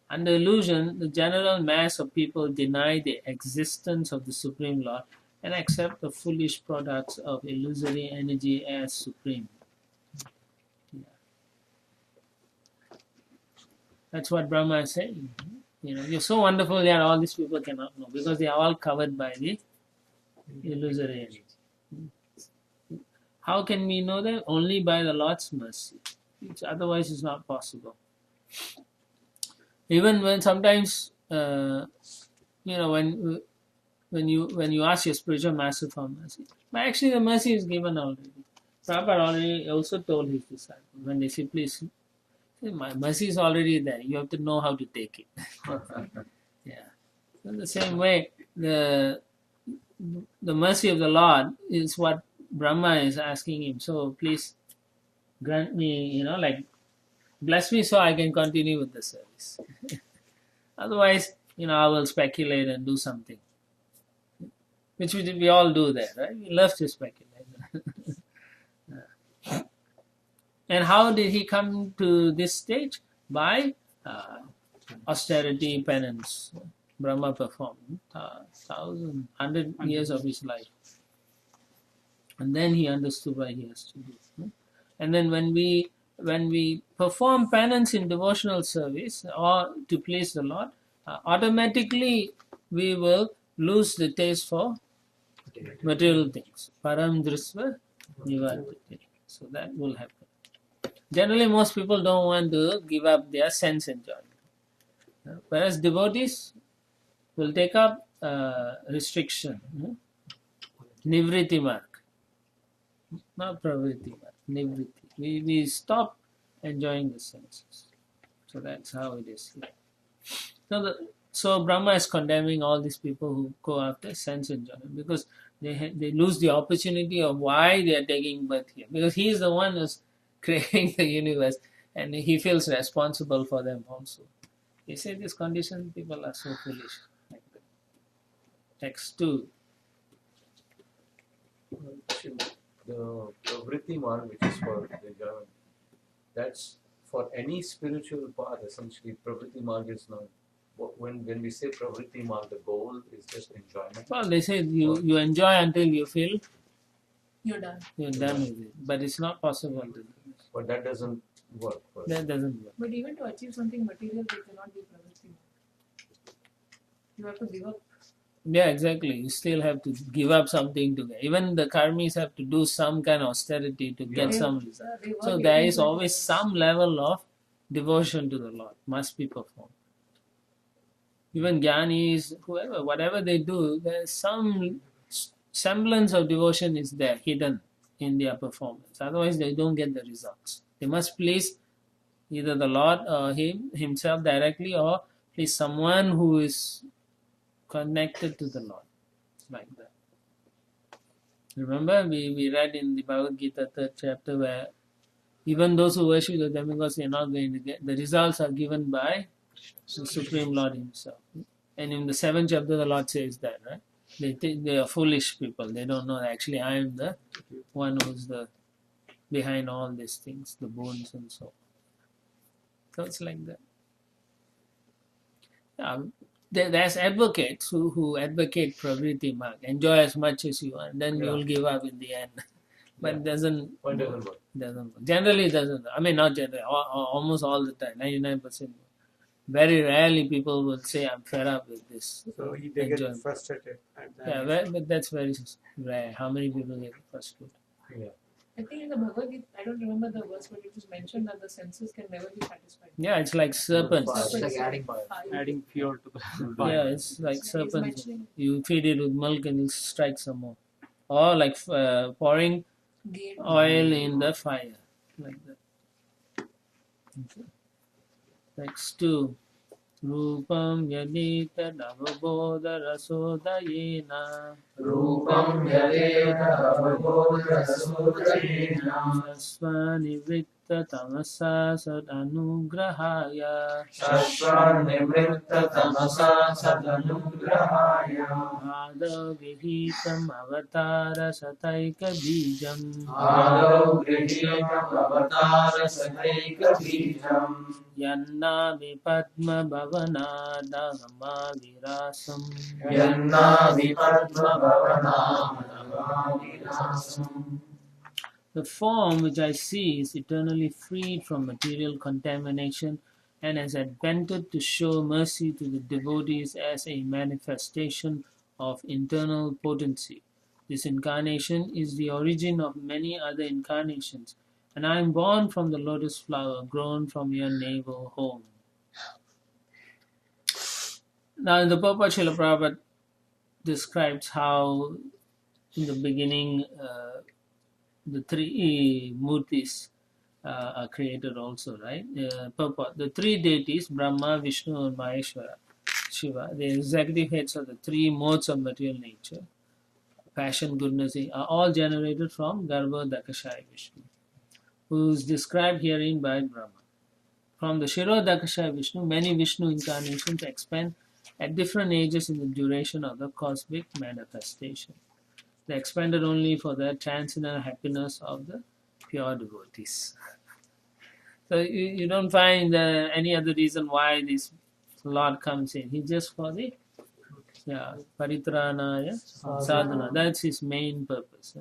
Under illusion, the general mass of people deny the existence of the Supreme Lord and accept the foolish products of illusory energy as supreme. That's what Brahma is saying. You're so wonderful that all these people cannot know because they are all covered by the illusory energy. How can we know that? Only by the Lord's mercy. Otherwise, it's not possible. Even when sometimes, when you ask your spiritual master for mercy, but actually the mercy is given already. Prabhupada already also told his disciples when they say, "Please, my mercy is already there. You have to know how to take it." Yeah. In the same way, the mercy of the Lord is what Brahma is asking him. So please grant me, bless me so I can continue with the service. Otherwise, I will speculate and do something. Which we all do there, right? We love to speculate. And how did he come to this stage? By austerity, penance. Brahma performed 100 years of his life. And then he understood why he has to do. And then when we perform penance in devotional service or to please the Lord, automatically we will lose the taste for material things. Param drisva nivartate. So that will happen. Generally, most people don't want to give up their sense enjoyment. Whereas devotees will take up restriction. Nivriti mark. Not pravritti mark. Nivriti. We stop enjoying the senses. So that's how it is here. So Brahma is condemning all these people who go after sense enjoyment because they lose the opportunity of why they are taking birth here. Because he is the one who's creating the universe and he feels responsible for them also. He said this condition people are so foolish. Like that. Text 2. The Vritti Marg, which is for the enjoyment, that's for any spiritual path. Essentially, Pravritti Marg is not. When we say Pravritti Marg, the goal is just enjoyment. Well, they say you enjoy until you feel You're done. you're done with it, but it's not possible to do this. But that doesn't work. That doesn't work. But even to achieve something material, they cannot be pravritti. You have to give up. Yeah, exactly. You still have to give up something to get. Even the karmis have to do some kind of austerity to get some result. They work So there is 18 always some level of devotion to the Lord must be performed. Even jnanis, whoever, whatever they do, there's some semblance of devotion is there, hidden in their performance. Otherwise, they don't get the results. They must please either the Lord or himself directly, or please someone who is connected to the Lord, like that. Remember, we read in the Bhagavad Gita 3rd chapter where even those who worship the demigods, they are not going to get the results are given by the Supreme Lord Himself. And in the 7th chapter, the Lord says that, right? They think they are foolish people. They don't know actually I am the one who's the behind all these things, the bones and so on. So it's like that. There's advocates who advocate pravriti mark, enjoy as much as you want, then you'll give up in the end. But it doesn't work. Generally it doesn't. I mean, not generally, almost all the time, 99%. Very rarely people will say, I'm fed up with this. So they get frustrated. But that's very rare. How many people get frustrated? I think in the Bhagavad Gita, I don't remember the verse, but it was mentioned that the senses can never be satisfied. Yeah, it's like serpents. It's like adding fire. Adding fuel to the Yeah, fire. it's like He's serpents. mentioning You feed it with milk and it'll strike some more. Or like pouring gate. oil in the fire. Like that. Okay. Next two. Rupam yadita navabodha rasodayena. Rupam yadeta avabodha sudayena. Sasvanivitta tamasa sadanugrahaya. Shashvanivritta tamasa sadanugrahaya. Ādau vihitam avatara sataika bijam. Ādau grihitam avatara sataika bijam. Yanna vipadma bhavanada virasam. Yanna vipadma bhavanam virasam. The form which I see is eternally freed from material contamination and has advented to show mercy to the devotees as a manifestation of internal potency. This incarnation is the origin of many other incarnations, and I am born from the lotus flower grown from your navel home. Now, in the purport, Srila Prabhupada describes how in the beginning the three murtis are created also, right? Purport. The three deities, Brahma, Vishnu, and Maheshwara, Shiva, the executive heads of the three modes of material nature, passion, goodness, are all generated from Garbha Dakashaya Vishnu, who is described herein by Brahma. From the Shiro Dakashaya Vishnu, many Vishnu incarnations expand at different ages in the duration of the cosmic manifestation. They expanded only for the transcendental happiness of the pure devotees. So you don't find any other reason why this Lord comes in. He's just for the paritranaya sadhana. That's his main purpose.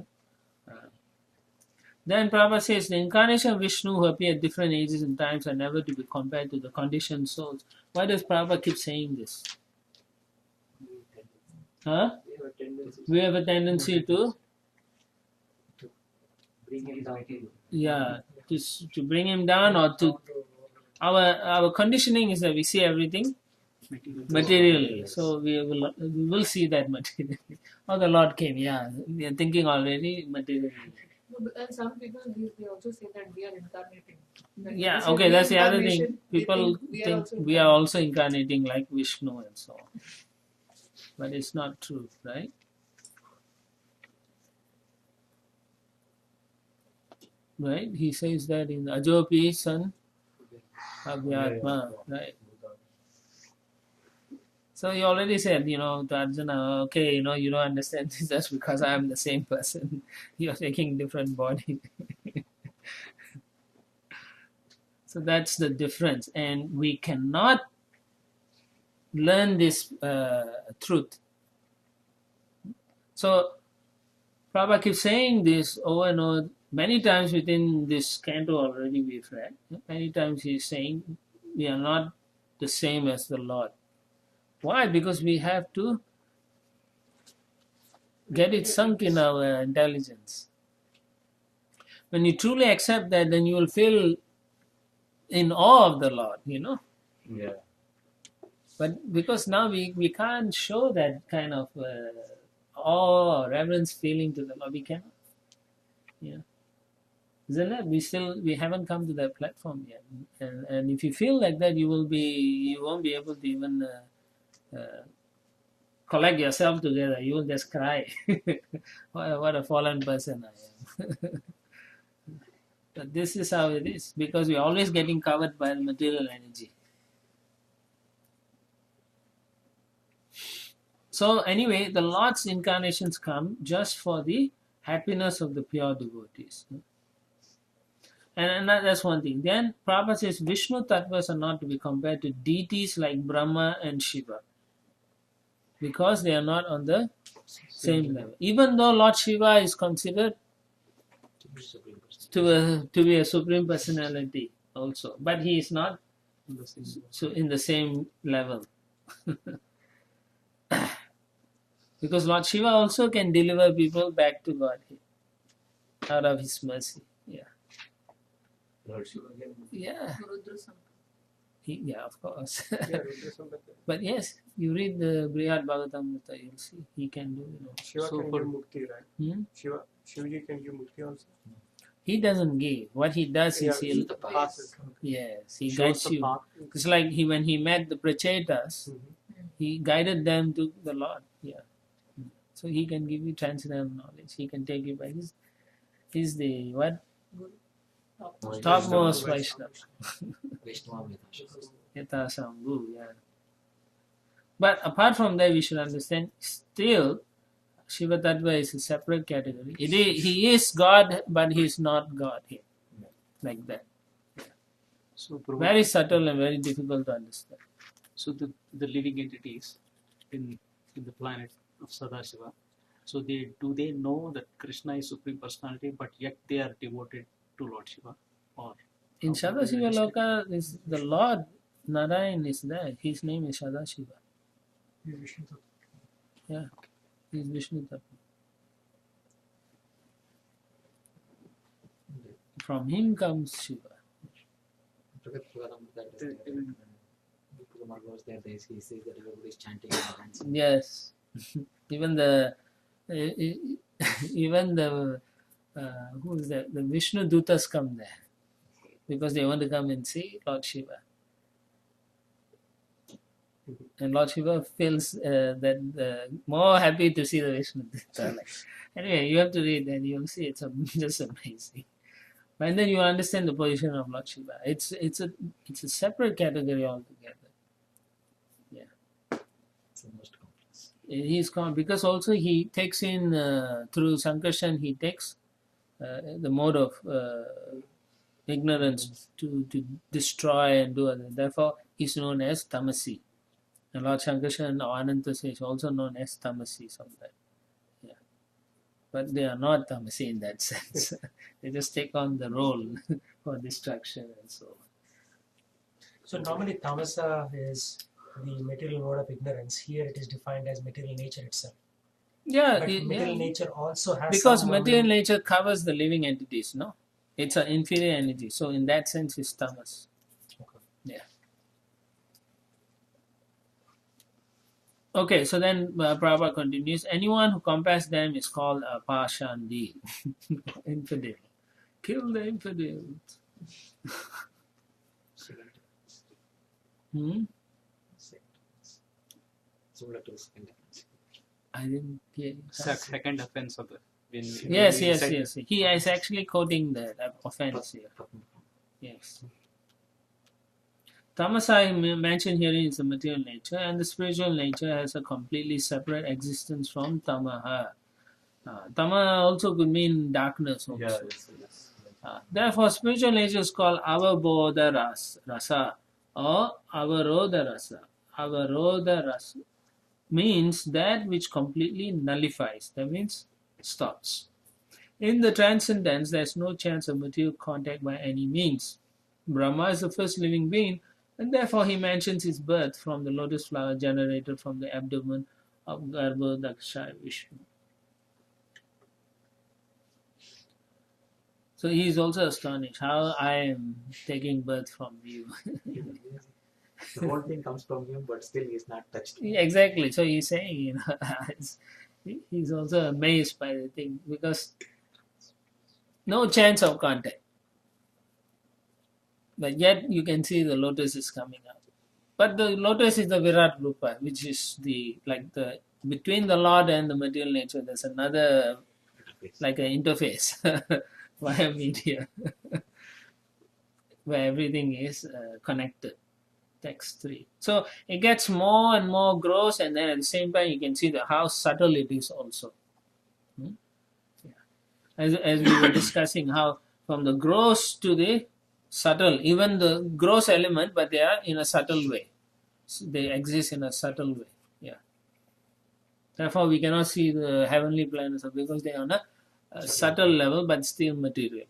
Then Prabhupada says the incarnation of Vishnu who appear at different ages and times are never to be compared to the conditioned souls. Why does Prabhupada keep saying this? Huh? We have a tendency to Bring him down. to bring him down, or to our conditioning is that we see everything materially. So we will see that materially. Oh, the Lord came. Yeah, we are thinking already materially. And some people they also say that we are incarnating. When Yeah, we say okay, that's the other reincarnation, thing. they People think we are also incarnating like Vishnu and so on. But it's not true, right? Right? He says that in Ajopi San Abhyatma, right? So he already said, to Arjuna, okay, you don't understand this just because I am the same person. You're taking different body. So that's the difference. And we cannot learn this truth. So Prabhupada keeps saying this over and over. Many times within this canto already we've read. Many times he's saying we are not the same as the Lord. Why? Because we have to get it sunk in our intelligence. When you truly accept that, then you will feel in awe of the Lord, Yeah. But because now we can't show that kind of awe or reverence feeling to the Lord, we cannot. Isn't it? We haven't come to that platform yet. And if you feel like that, you won't be able to even collect yourself together. You will just cry. What a fallen person I am. But this is how it is, because we're always getting covered by the material energy. So anyway, the Lord's incarnations come just for the happiness of the pure devotees. And that's one thing. Then Prabhupada says Vishnu Tattvas are not to be compared to deities like Brahma and Shiva, because they are not on the same level. Even though Lord Shiva is considered to be a supreme personality also, but he is not in the same level. Because Lord Shiva also can deliver people back to Godhead out of his mercy. Yeah. Lord Shiva again. Yeah. Rudra Sankar. Yeah, of course. Yeah, Rudra Sankar. But yes, you read the Brihad Bhagavatamrita, you'll see he can do it also. Shiva So can for- give mukti, right? Hmm? Shivaji can give mukti also. He doesn't give. What he does is Yeah, he'll, the path. passes. yes, he shows guides the you. path. It's like when he met the Prachetas, he guided them to the Lord. Yeah. So he can give you transcendental knowledge. He can take you by he's the what? Topmost Vaishnava. Vaishnava Vedanta. Yatha Sambhu, yeah. But apart from that, we should understand still Shiva Tattva is a separate category. He is God, but he is not God here. Like that. So Prabhu, Very subtle and very difficult to understand. so the living entities in the planet of Sadashiva, so do they know that Krishna is supreme personality, but yet they are devoted to Lord Shiva, or In how do you Sadashiva understand? Loka, is the Lord Narayan is there. His name is Sadashiva. He's Vishnu Tattva. Yeah. He is Vishnu Tattva. From him comes Shiva. Kumar was there, he says that everybody is chanting and dancing. Yes. Even the who is that? The Vishnu Dutas come there because they want to come and see Lord Shiva. And Lord Shiva feels that more happy to see the Vishnu Duta. Anyway, you have to read and you'll see it's just amazing. And then you understand the position of Lord Shiva. It's a separate category altogether. It's the most complex. He's because also he takes in through Sankarshan he takes the mode of ignorance to destroy and do other. Therefore, he's known as Tamasi. And Lord Sankarshan or Ananta is also known as Tamasi sometimes. Yeah, but they are not Tamasi in that sense. They just take on the role for destruction and so on. So normally tamasa is the material mode of ignorance. Here it is defined as material nature itself. Yeah, But material nature also has because some material level- nature covers the living entities, no? It's an inferior energy. So in that sense, it's tamas. Okay. Yeah. Okay, so then Prabhupada continues. Anyone who compares them is called a Pashandi, infidel. Kill the infidels. Hmm? Similar to the second defense. I didn't hear you. Second offense of the Yes. He is actually quoting the offense here. Yes. Tamasa mentioned here is the material nature, and the spiritual nature has a completely separate existence from tamaha. Tama also could mean darkness also. Yeah, yes. Therefore, spiritual nature is called avabodha rasa or avarodha rasa. Avarodha rasa means that which completely nullifies, that means stops. In the transcendence, there is no chance of material contact by any means. Brahma is the first living being, and therefore he mentions his birth from the lotus flower generated from the abdomen of Garbhodaksha Vishnu. So he is also astonished how I am taking birth from you. The whole thing comes from him, but still he's not touched. Exactly. So he's saying, he's also amazed by the thing because no chance of contact. But yet you can see the lotus is coming up. But the lotus is the Virat Rupa, which is the between the Lord and the material nature, there's another, like an interface via media, where everything is connected. Text 3. So it gets more and more gross, and then at the same time you can see how subtle it is also. Yeah. As we were discussing, how from the gross to the subtle, even the gross element, but they are in a subtle way. So they exist in a subtle way. Yeah. Therefore, we cannot see the heavenly planets because they are on a subtle level, but still material.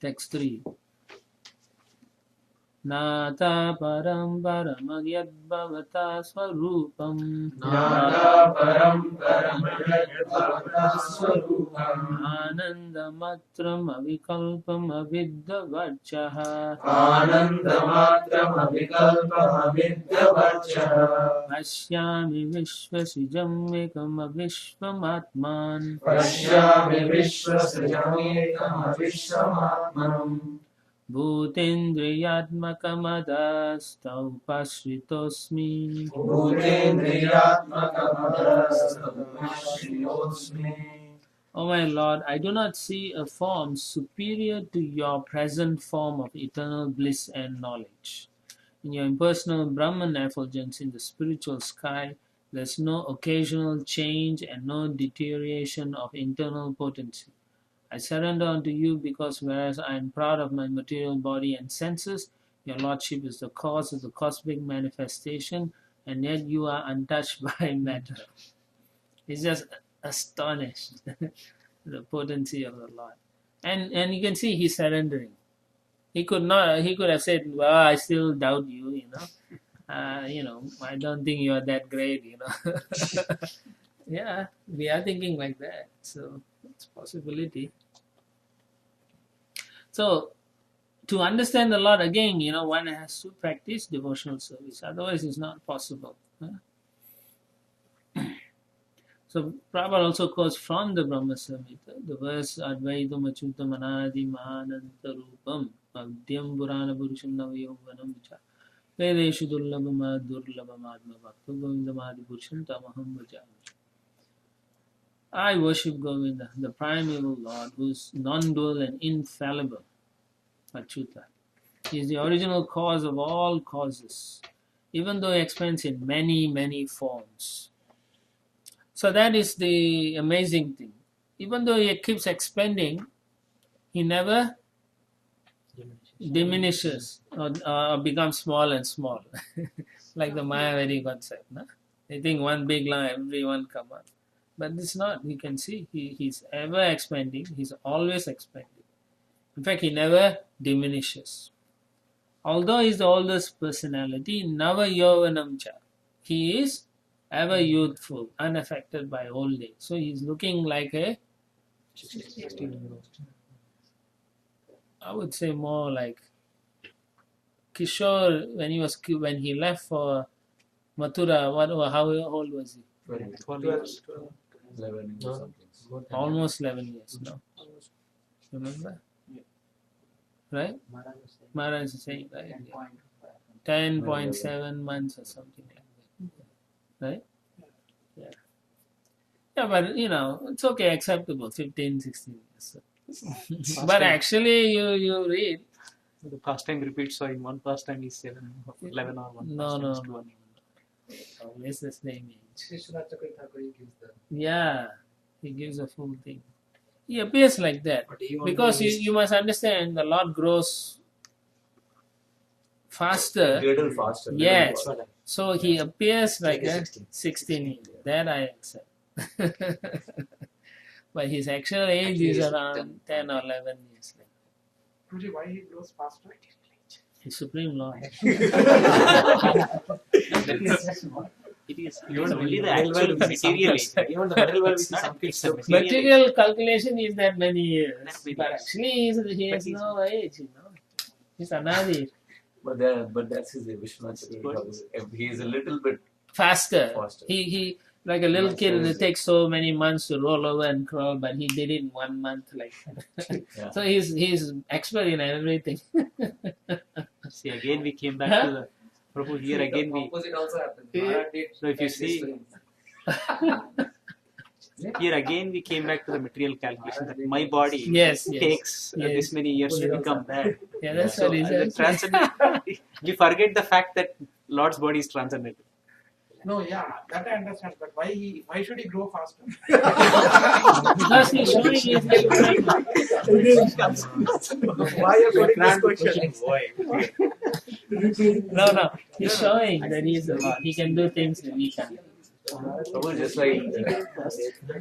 Text 3. Nata param paramagyad bhavata swarupam Nada param paramagarbhavata swarupam Anandamatram avikalpam aviddhavacchaha Anandamatram avikalpam aviddhavacchaha Pashyami vishvasijam ekam avishvamatman Pashyami vishvasajamekam avishvamatmanam Bhutendriyatmakamadastav pasritosmi Bhutendriyatmakamadastamashriyosmi. O my Lord, I do not see a form superior to your present form of eternal bliss and knowledge. In your impersonal Brahman effulgence in the spiritual sky, there is no occasional change and no deterioration of internal potency. I surrender unto you because whereas I am proud of my material body and senses, your Lordship is the cause of the cosmic manifestation, and yet you are untouched by matter. He's just astonished the potency of the Lord. And you can see he's surrendering. He could have said, well, I still doubt you, I don't think you are that great, Yeah, we are thinking like that. So it's a possibility. So to understand the Lord again, one has to practice devotional service. Otherwise it's not possible. So Prabhupada also quotes from the Brahma Samhita, the verse Advaitam Achyutam Anadim Ananta Rupam Abhyam Purana Purusham Navayovanam Vichar Vedeshu Durlabhama Durlabhamadma Bhakta Govindamadi Purusham Tamaham Vajami. I worship Govinda, the primeval Lord, who is non-dual and infallible, Achyuta. He is the original cause of all causes, even though he expands in many, many forms. So that is the amazing thing. Even though he keeps expanding, he never diminishes or becomes small and small, like the Mayavadi concept. No? They think one big line, everyone come up. But it's not. You can see he's ever expanding. He's always expanding. In fact, he never diminishes. Although he's the oldest personality, Nava Yovanam Cha, he is ever youthful, unaffected by old age. So he's looking like a 16-year-old. I would say more like Kishore when he left for Mathura. How old was he? 12 years. 11 or something. Almost 11 years now. Remember? Right? Maharaj is saying, right? 10.7 months or something like that. Right? Yeah. Yeah, but it's okay, acceptable, 15, 16 years. But actually, you read. The pastime repeats, so in one pastime is 11 or 1 No. pastime is 12. Always the same age. Vishwanath Chakravarti Thakur gives the. Yeah, he gives a full thing. He appears like that. But even Because though he's- you must understand, the Lord grows faster. Little faster. little Yes. faster. So he appears like Like a a 16. 16 year. That I accept. But his actual age Actually, is he's around 10 or 11 years. Guruji, why he grows faster? His Supreme Lord. It is only the actual material age. Right? Even the material world It's is not- it's a something. Material calculation is that many years. That many But years. actually he has he's- no age, He's Anadi. But that's his Vishwanath Chakravarti Thakur. He is a little bit Faster. Faster. He like a little Much kid, faster. it takes so many months to roll over and crawl, but he did it in 1 month like that. Yeah. So he's expert in everything. See, again we came back to the Prabhu, here again the we opposite also happens. Yeah. Maharaj did So if you like this see- to him. here again we came back to the material calculation that my body Yes, yes. takes Yes. this many years to Opposite become also that. Yeah, that's So what he the says. transcendent, we forget the fact that Lord's body is transcendental. No, yeah, that I understand. But why should he grow faster? Because he's showing his Why are you putting this question? No. He's showing that he's a lot. He can do things that we can. Prabhu, just like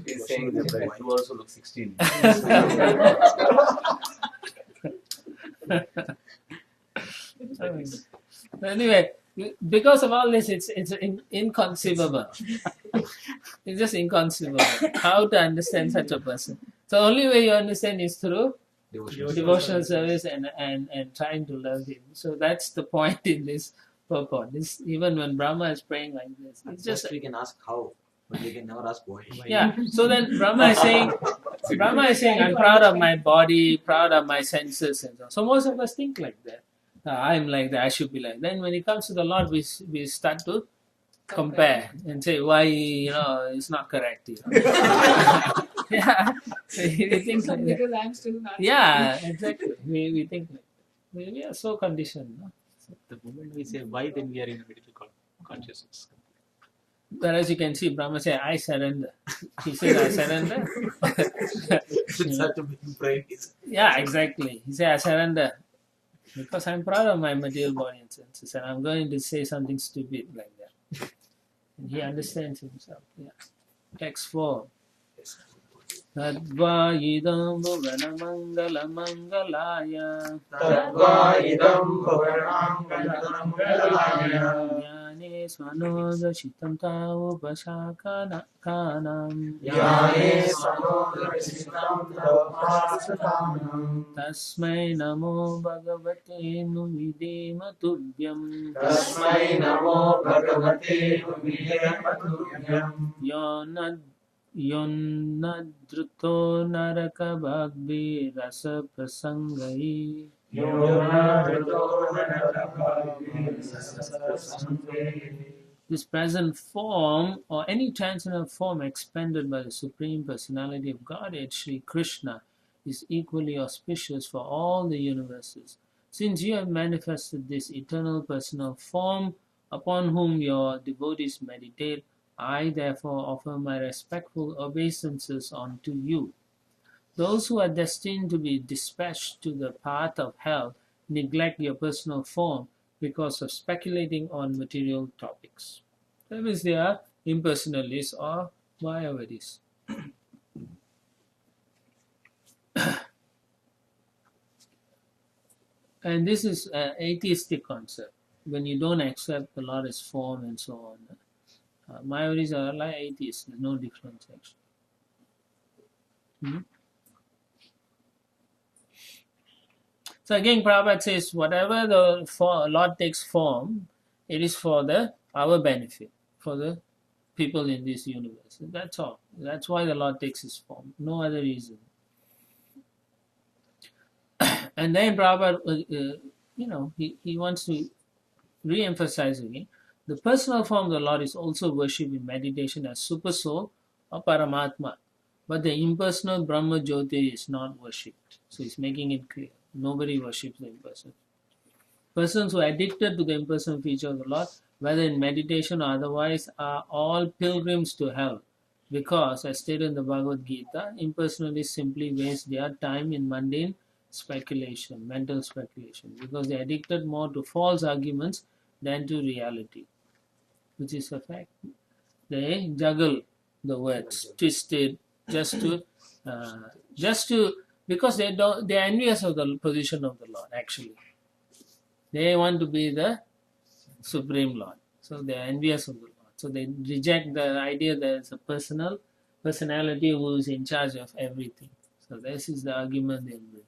he's saying that you also look 16. Anyway, because of all this, it's inconceivable. It's just inconceivable how to understand such a person. So the only way you understand is through devotional service and trying to love him. So that's the point in this purport. This, even when Brahma is praying like this, it's just we can ask how, but we can never ask why. yeah. So then Brahma is saying, I'm proud of my body, proud of my senses, and so on. So most of us think like that. I'm like that. I should be like. Then when it comes to the Lord, we start to compare and say why it's not correct. Yeah. So we think like that. Because I'm still not. Yeah, exactly. We think like we are so conditioned. No? The moment we say why, then we are in a medical consciousness. Whereas you can see Brahma say, I surrender. He says, I surrender. It's such a big brain. Yeah, exactly. He said, I surrender. Because I'm proud of my material body and senses, and I'm going to say something stupid like that. And he understands himself. Yeah. Text 4. Tadva idam bhuvana mangala mangalaya Tadva idam bhuvanam mangalamaya. Jnane svanodashitam tavu pashakanam Yane samodrisitam tapasatanam. Tasmai namo bhagavate nuvidema tubhyam Tasmai namo bhagavate nuvidematuvyam. Yonnadruto naraka bhagvi rasa prasangai This present form or any transcendental form expended by the Supreme Personality of Godhead, Sri Krishna, is equally auspicious for all the universes. Since you have manifested this eternal personal form upon whom your devotees meditate, I therefore offer my respectful obeisances unto you. Those who are destined to be dispatched to the path of hell neglect your personal form because of speculating on material topics. That means they are impersonalists or Mayavadis. And this is an atheistic concept. When you don't accept the Lord as form and so on. Mayavadis are like atheists. There's no difference actually. So again, Prabhupada says, whatever the Lord takes form, it is for our benefit, for the people in this universe. That's all. That's why the Lord takes his form. No other reason. And then Prabhupada, he wants to re-emphasize again, the personal form of the Lord is also worshipped in meditation as Super Soul or Paramatma. But the impersonal Brahma Jyoti is not worshipped. So he's making it clear. Nobody worships the impersonal. Persons who are addicted to the impersonal feature of the Lord, whether in meditation or otherwise, are all pilgrims to hell. Because, as stated in the Bhagavad Gita, impersonalists simply waste their time in mundane speculation, mental speculation, because they are addicted more to false arguments than to reality, which is a fact. They juggle the words, twist it, just to because they are envious of the position of the Lord. Actually, they want to be the Supreme Lord, so they are envious of the Lord. So they reject the idea that it's a personality who is in charge of everything. So this is the argument they bring.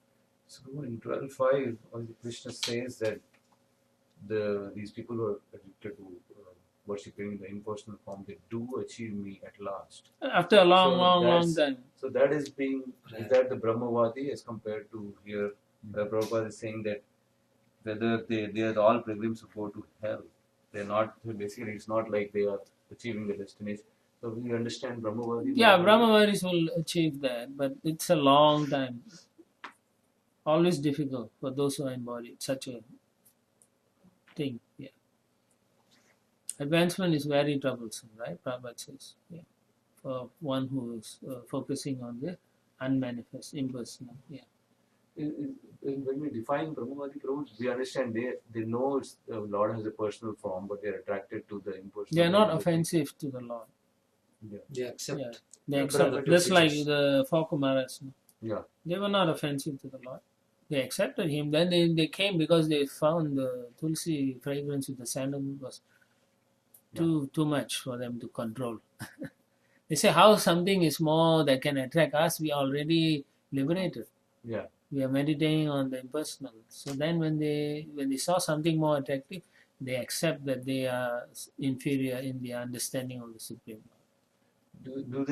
So in 12.5, Krishna says that these people who are addicted to worshipping the impersonal form, they do achieve me at last. After a long time. So that is that the Brahmavadi as compared to here, Prabhupada is saying that whether they are all pilgrims who go to hell. They're not, so basically it's not like they are achieving the destination. So we understand Brahmavadi. Yeah, Brahmavaris will achieve that, but it's a long time. Always difficult for those who are embodied such a thing. Yeah. Advancement is very troublesome, right? Prabhupada says. Yeah. For one who is focusing on the unmanifest, impersonal. Yeah. When we define Brahmavadi Prabhu, we understand they know it's, the Lord has a personal form, but they're attracted to the impersonal. They are not offensive to the Lord. Yeah. They accept. Yeah. They Yeah, accept, but- just like the four Kumaras. Yeah. They were not offensive to the Lord. They accepted him. Then they came because they found the Tulsi fragrance with the sandalwood was too much for them to control. They say how something is more that can attract us, we are already liberated. Yeah. We are meditating on the impersonal. So then when they saw something more attractive, they accept that they are inferior in the understanding of the Supreme Lord. Do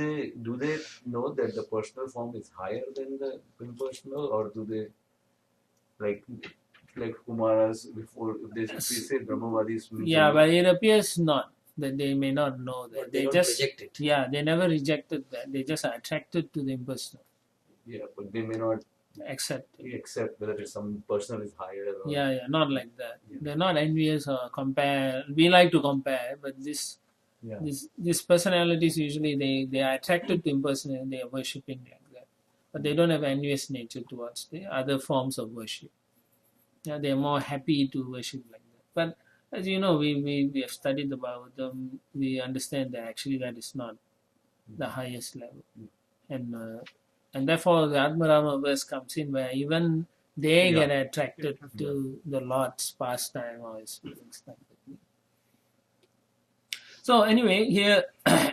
they know that the personal form is higher than the impersonal, or do they like Kumaras before if we say Brahmavadis? Yeah, but it appears not that they may not know that. But they don't just reject it. Yeah, they never rejected that. They just are attracted to the impersonal. Yeah, but they may not Accept it. accept whether it's some personal is higher. Or, Yeah, not like that. Yeah. They're not envious or compare. We like to compare, but Yeah. These personalities usually they are attracted to impersonal and they are worshipping like that. But they don't have envious nature towards the other forms of worship. Yeah, they are more happy to worship like that. But as you know, we have studied the Bhagavatam, we understand that actually that is not the highest level. And therefore the Atmarama verse comes in where even they Yeah. get attracted to the Lord's pastime or his feelings like that. So anyway, here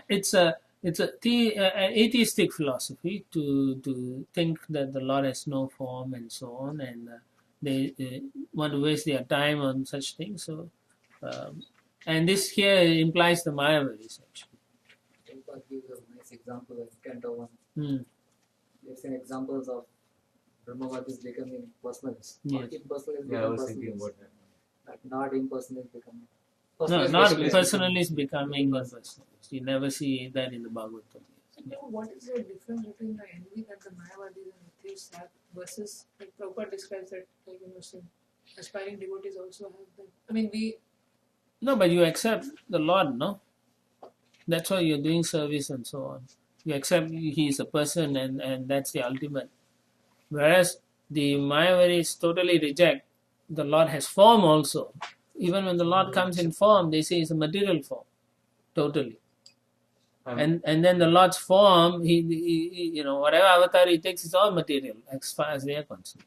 it's an atheistic philosophy to think that the Lord has no form and so on, and they want to waste their time on such things. So, and this here implies the Mayavadis actually. Prabhupada gives a nice example of Canto 1. Hmm. We've seen examples of Brahmavadis becoming personalists. Yes. Not impersonalists Yeah, I become was thinking personalists. about that. But not impersonalists becoming. No, Personalists not becoming- personalists becoming impersonalists. You never see that in the Bhagavatam. So what is the difference between the envy that the Mayavadis and atheists have versus, like Prabhupada describes that, like, some aspiring devotees also have that. I mean, No, but you accept the Lord, no? That's why you're doing service and so on. You accept He is a person and that's the ultimate. Whereas the Mayavadis totally reject the Lord has form also. Even when the Lord comes in form, they say it's a material form. Totally. And then the Lord's form, he whatever avatar he takes is all material as far as they are concerned.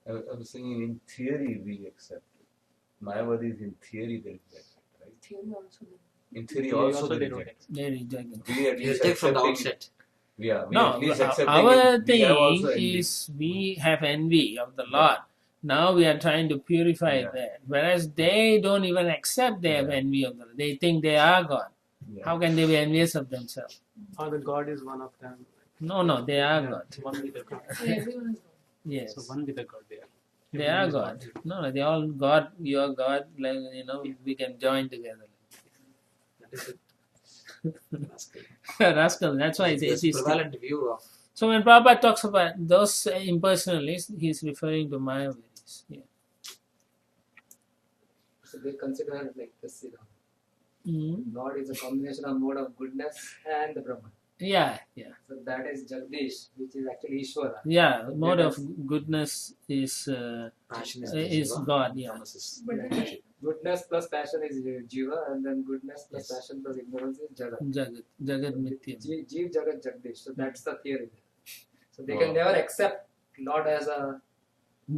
I was saying in theory we accept it. Mayavadis in theory they reject it, right? theory also. In theory Theory also also they they don't reject it. They reject it. We at You least take from the accepting it. outset. Yeah, we No, at least accepting our it. We have also thing envy. is we have envy of the Lord. Now we are trying to purify Yeah. that. Whereas they don't even accept they have Yeah. envy of the Lord. They think they are God. Yeah. How can they be envious of themselves? Or the God is one of them. No, they are Yeah. God. One with the God. So everyone is God. Yes. So one with the God there. They are God. No, they all God, you are God, like, we can join together. That is it. Rascal, that's why it's This atheistic. prevalent view of So when Prabhupada talks about those impersonalists, he's referring to Mayavadis. Yeah. So they consider it like this, Mhm. Lord is a combination of mode of goodness and the Brahman. Yeah. So that is Jagdish, which is actually Ishvara. Yeah, mode of goodness is passion is Jiva, God, yeah. tamas is But then Goodness plus passion is Jiva, and then goodness plus Yes. passion plus ignorance is Jagat. Jagat Mithya. Jeev Jagat Jagdish. So that's the theory. So they Wow. can never accept Lord as a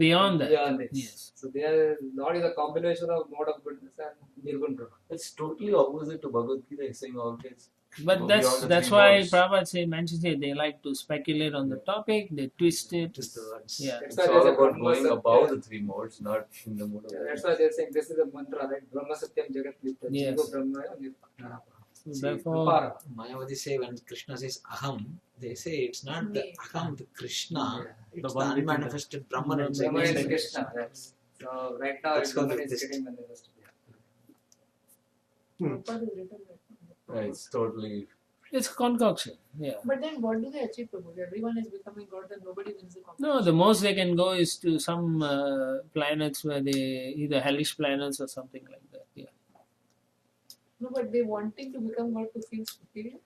Beyond that, beyond this. yes. So their Lord is a combination of mode of goodness and Nirgun Brahman. It's totally opposite to Bhagavad Gita. He's saying always. But Go that's beyond the that's three why modes. Prabhupada mentions it. They like to speculate on the topic. They twist it. just the words. Yeah. That's It's why all there's a about Brahma going Satya. above the three modes, not in the mode of. That's why they're saying this is a mantra, right? Brahma Satyam Jagat Mithya. Yes. Jiva Brahma Nirvana. So therefore, Apara. Mayavadi say when Krishna says aham, they say it's not the Me. aham, the Krishna, The it's the one within the- unmanifested Brahman Brahman inside Brahma is inside. Krishna. Yes. So right now That's Brahman called is this. getting manifested. Prabhupada has written that. It's totally. It's a concoction. Yeah. But then what do they achieve, Prabhu? Everyone is becoming God, then nobody wins the competition. No, the most they can go is to some planets where they either hellish planets or something like that. Yeah. No, but they wanting to become God to feel superior,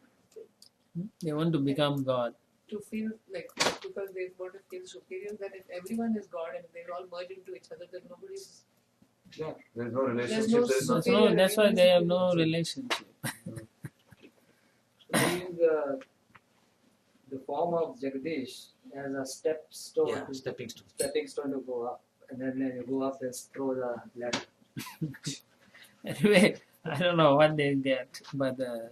They want to become God. to feel like because they want to feel superior. Then if everyone is God and they all merge into each other, then nobody's. Yeah, there's no relationship. no There's That's, nothing. no, that's why they have no relationship. Use the form of Jagdish as a stone, Yeah, stepping stone. stepping stone to go up, and then when you go up, and throw the ladder. Anyway, I don't know what they get, but they are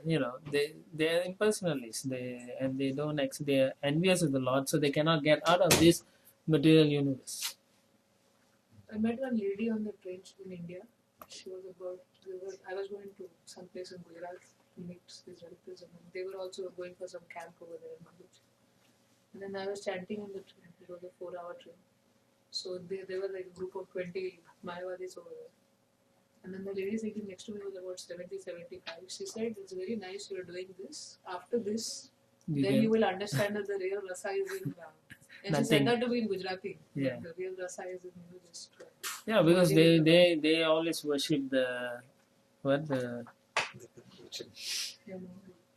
impersonalists. They don't actually, they are envious of the Lord, so they cannot get out of this material universe. I met one lady on the train in India. She was I was going to some place in Gujarat to meet these relatives, and they were also going for some camp over there in Maduch. And then I was chanting on the train. It was a 4-hour train. So they were like a group of 20 Mayavadis over there. And then the lady sitting next to me was about 70, 75. She said, "It's very nice you're doing this. After this, then you will understand that the real rasa is in." And she said that to me in Gujarati. Yeah. The real rasa is in you just. Yeah, because they always worship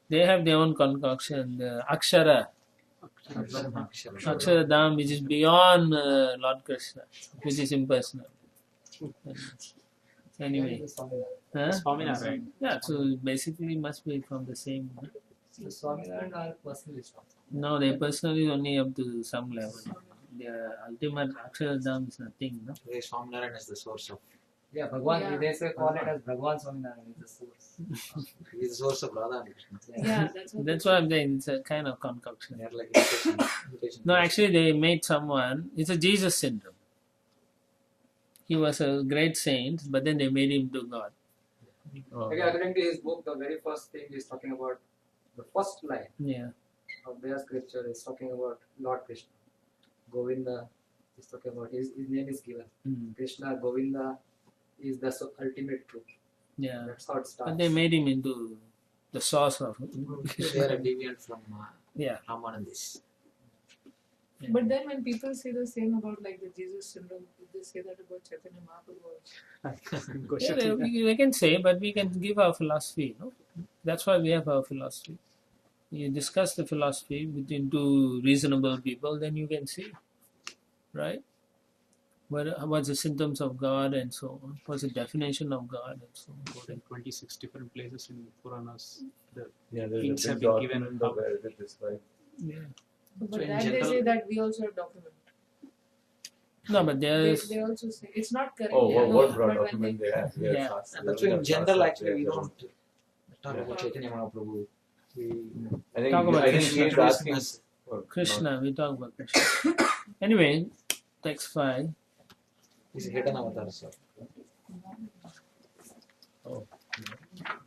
they have their own concoction, the Akshara Dham, which is beyond Lord Krishna, which is impersonal. Anyway, huh? Swaminarayan. Yeah, so basically must be from the same. So Swaminarayan are personally strong. No, they personally only up to some level. Their ultimate Akshardham is nothing. No? Swaminarayan is the source of. Yeah, Bhagwan, Yeah. they say call it as Bhagwan Swaminarayan, is the source. He is the source of Radha and Krishna. Yeah, that's what. That's why I'm saying it's a kind of concoction. They are like imitation. No, actually, they made someone. It's a Jesus syndrome. He was a great saint, but then they made him to God. Okay, according to his book, the very first thing he's talking about, the first line Yeah. of their scripture is talking about Lord Krishna. Govinda is talking about, his name is given. Mm. Krishna, Govinda is the ultimate truth. Yeah. That's how it starts. But they made him into the source of They are a deviant from Yeah. Ramanandis. But then when people say the same about like the Jesus syndrome, they say that about Chaitanya Mahaprabhu. Yeah, we can say, but we can give our philosophy. No? That's why we have our philosophy. You discuss the philosophy between two reasonable people, then you can see, right? What's the symptoms of God and so on? What's the definition of God and so on? More than 26 different places in Puranas. Yeah, Hints there's a have big been given document how- of where it is like. Yeah. But So in then they general- say that we also have document. No, but there's They also say it's not correct. Oh, yeah, what but broad when document they have? Yeah, Yeah. Shastra, And that's why in yeah, general, Shastra, actually, we yeah. don't talk about Chaitanya Mahaprabhu. We Talk about I think Krishna. he's asking for Krishna. We talk about Krishna. Anyway, text 5. He's a hidden avatar, sir.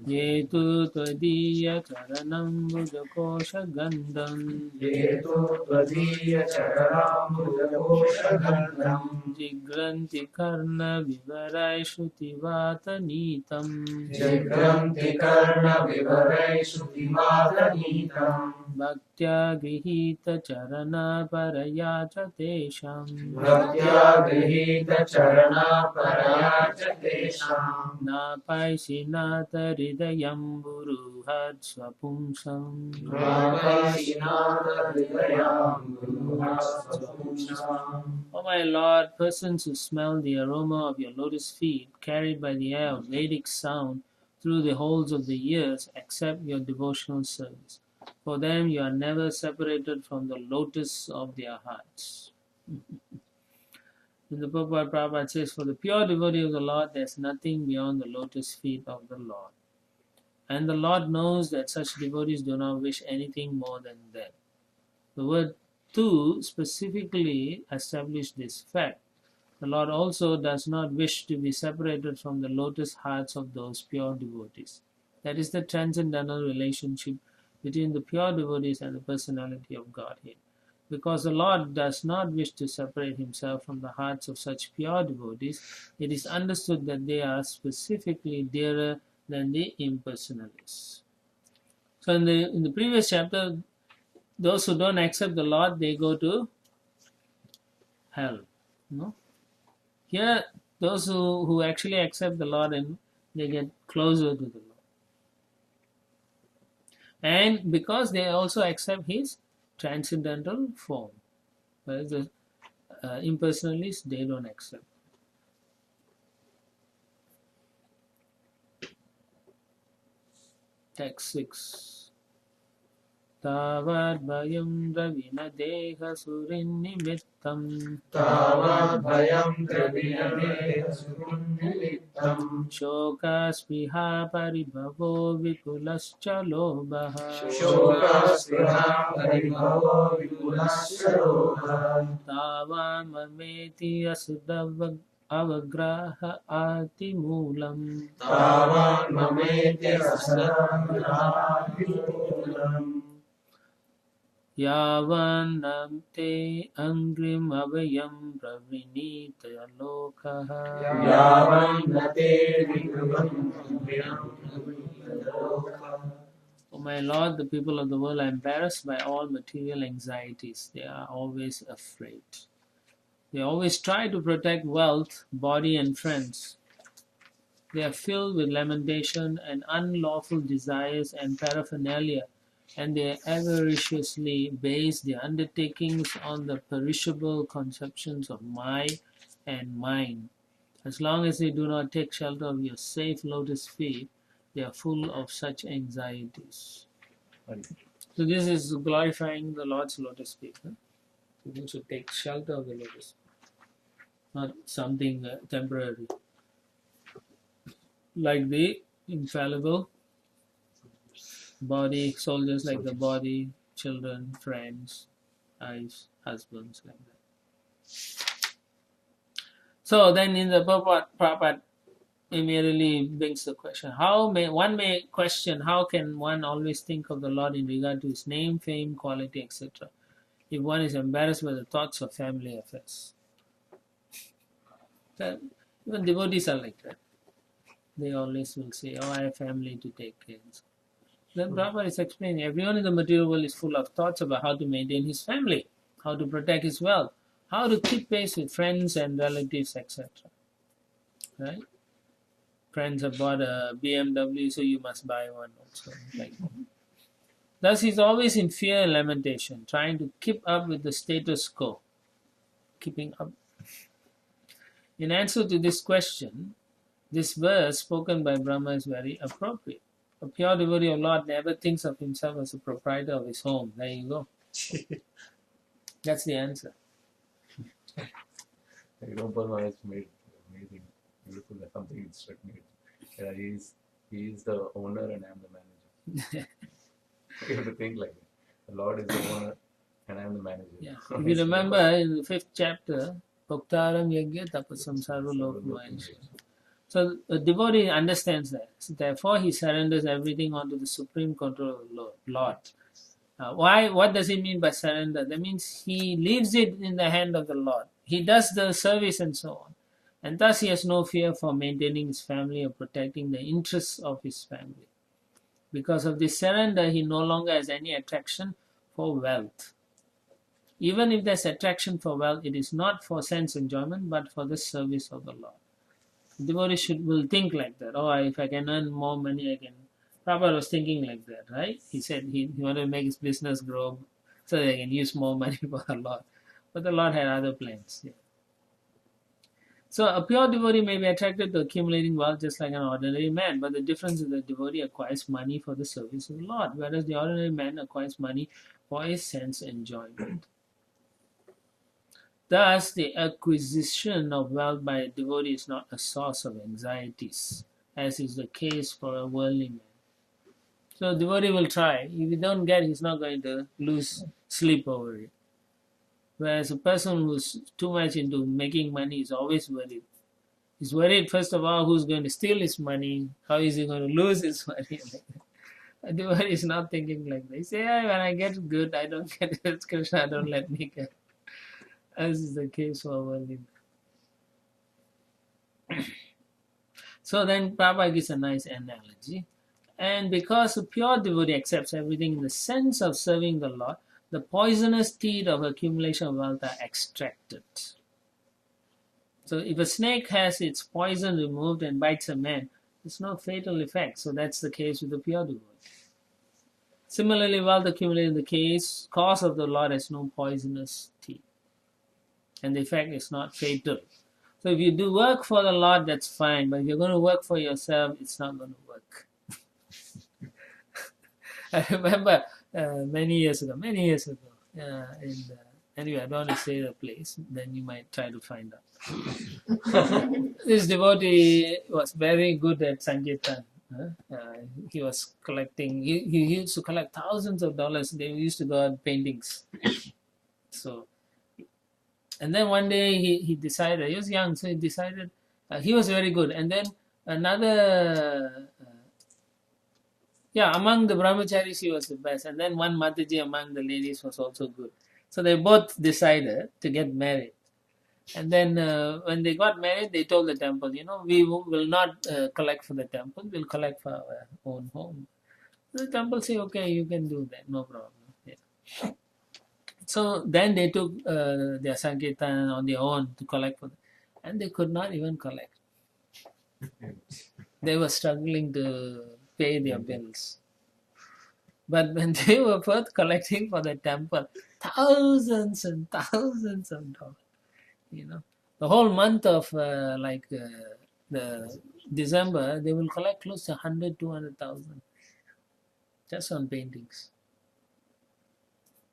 ये तु त्वदीयचरणम्बुजकोशगन्धम् जिघ्रन्ति कर्णविवरै श्रुतिवातनीतम् भक्त्या गृहीतचरणपरया च तेषाम् नापैषि नाथहृदयं बुरुहत्स्वपुंसम् O my Lord, persons who smell the aroma of your lotus feet, carried by the air of Vedic sound through the holes of the ears, accept your devotional service. For them, you are never separated from the lotus of their hearts. In the Prabhupada says, for the pure devotee of the Lord, there is nothing beyond the lotus feet of the Lord. And the Lord knows that such devotees do not wish anything more than that. The word tu specifically established this fact. The Lord also does not wish to be separated from the lotus hearts of those pure devotees. That is the transcendental relationship between the pure devotees and the personality of Godhead. Because the Lord does not wish to separate himself from the hearts of such pure devotees, it is understood that they are specifically dearer than the impersonalists. So in the previous chapter, those who don't accept the Lord, they go to hell. No? Here, those who actually accept the Lord, and they get closer to the Lord. And because they also accept His transcendental form, whereas the impersonalists, they don't accept. Text 6. Tavad-bhayam dravina-deha-surin-nimittam Tavad-bhayam dravina-deha-surin-nimittam Shoka-spriha paribhavo vipulascha lobhaha Shoka-spriha paribhavo vipulascha lobhaha Tava-mameti asudavagraha atimulam Tavan-mameti asadagraha Yavanam-te angrim avayam pravinita lokaha Yavan-nate vikruvam O my Lord, the people of the world are embarrassed by all material anxieties. They are always afraid. They always try to protect wealth, body, and friends. They are filled with lamentation and unlawful desires and paraphernalia, and they avariciously base their undertakings on the perishable conceptions of my and mine. As long as they do not take shelter of your safe lotus feet, they are full of such anxieties. So this is glorifying the Lord's lotus feet. Huh? People should take shelter of the lotus feet, not something temporary. Like the infallible body, soldiers like the body, children, friends, wives, husbands, like that. So then in the Prabhupada immediately brings the question, one may question, how can one always think of the Lord in regard to His name, fame, quality, etc., if one is embarrassed by the thoughts of family affairs? So, even devotees are like that. They always will say, oh, I have family to take care of. Then Prabhupada is explaining, everyone in the material world is full of thoughts about how to maintain his family, how to protect his wealth, how to keep pace with friends and relatives, etc. Right? Friends have bought a BMW, so you must buy one also. Like, thus he's always in fear and lamentation, trying to keep up with the status quo. Keeping up. In answer to this question, this verse spoken by Brahma is very appropriate. A pure devotee of Lord never thinks of himself as a proprietor of his home. There you go. That's the answer. Parma has made amazing, beautiful, something it struck me. Yeah, he is the owner and I'm the manager. You have to think like that. The Lord is the owner and I'm the manager. Yeah. If you remember in the 5th chapter, Bhaktaram Yagya Tapasam Sarva Lokmaya. So the devotee understands that. So therefore, he surrenders everything onto the supreme control of the Lord. Why? What does it mean by surrender? That means he leaves it in the hand of the Lord. He does the service and so on. And thus he has no fear for maintaining his family or protecting the interests of his family. Because of this surrender, he no longer has any attraction for wealth. Even if there's attraction for wealth, it is not for sense enjoyment, but for the service of the Lord. Devotee will think like that. Oh, if I can earn more money, I can. Prabhupada was thinking like that, right? He said he wanted to make his business grow so that he can use more money for the Lord. But the Lord had other plans. Yeah. So a pure devotee may be attracted to accumulating wealth just like an ordinary man, but the difference is that the devotee acquires money for the service of the Lord, whereas the ordinary man acquires money for his sense enjoyment. Thus, the acquisition of wealth by a devotee is not a source of anxieties, as is the case for a worldly man. So, the devotee will try. If he don't get, he's not going to lose sleep over it. Whereas a person who's too much into making money is always worried. He's worried, first of all, who's going to steal his money, how is he going to lose his money. A devotee is not thinking like that. He says, yeah, when I get good, I don't get it. Krishna don't let me get it. As is the case for worldly. So then Prabhupada gives a nice analogy. And because a pure devotee accepts everything in the sense of serving the Lord, the poisonous teeth of accumulation of wealth are extracted. So if a snake has its poison removed and bites a man, there's no fatal effect. So that's the case with the pure devotee. Similarly, wealth accumulated in the cause of the Lord has no poisonous teeth. And the effect is not fatal. So if you do work for the Lord, that's fine. But if you're going to work for yourself, it's not going to work. I remember many years ago, anyway, I don't want to say the place, then you might try to find out. This devotee was very good at Sankirtan. He was collecting, he used to collect thousands of dollars. They used to go on paintings. So, and then one day he decided, he was young, so he decided, he was very good. And then another, among the brahmacharis, he was the best. And then one Mataji among the ladies was also good. So they both decided to get married. And then when they got married, they told the temple, we will not collect for the temple, we'll collect for our own home. The temple say, okay, you can do that, no problem. Yeah. So then they took their Sankirtan on their own to collect for them. And they could not even collect. They were struggling to pay their bills. But when they were both collecting for the temple, thousands and thousands of dollars. The whole month of the December, they will collect close to 100, 200,000 just on paintings.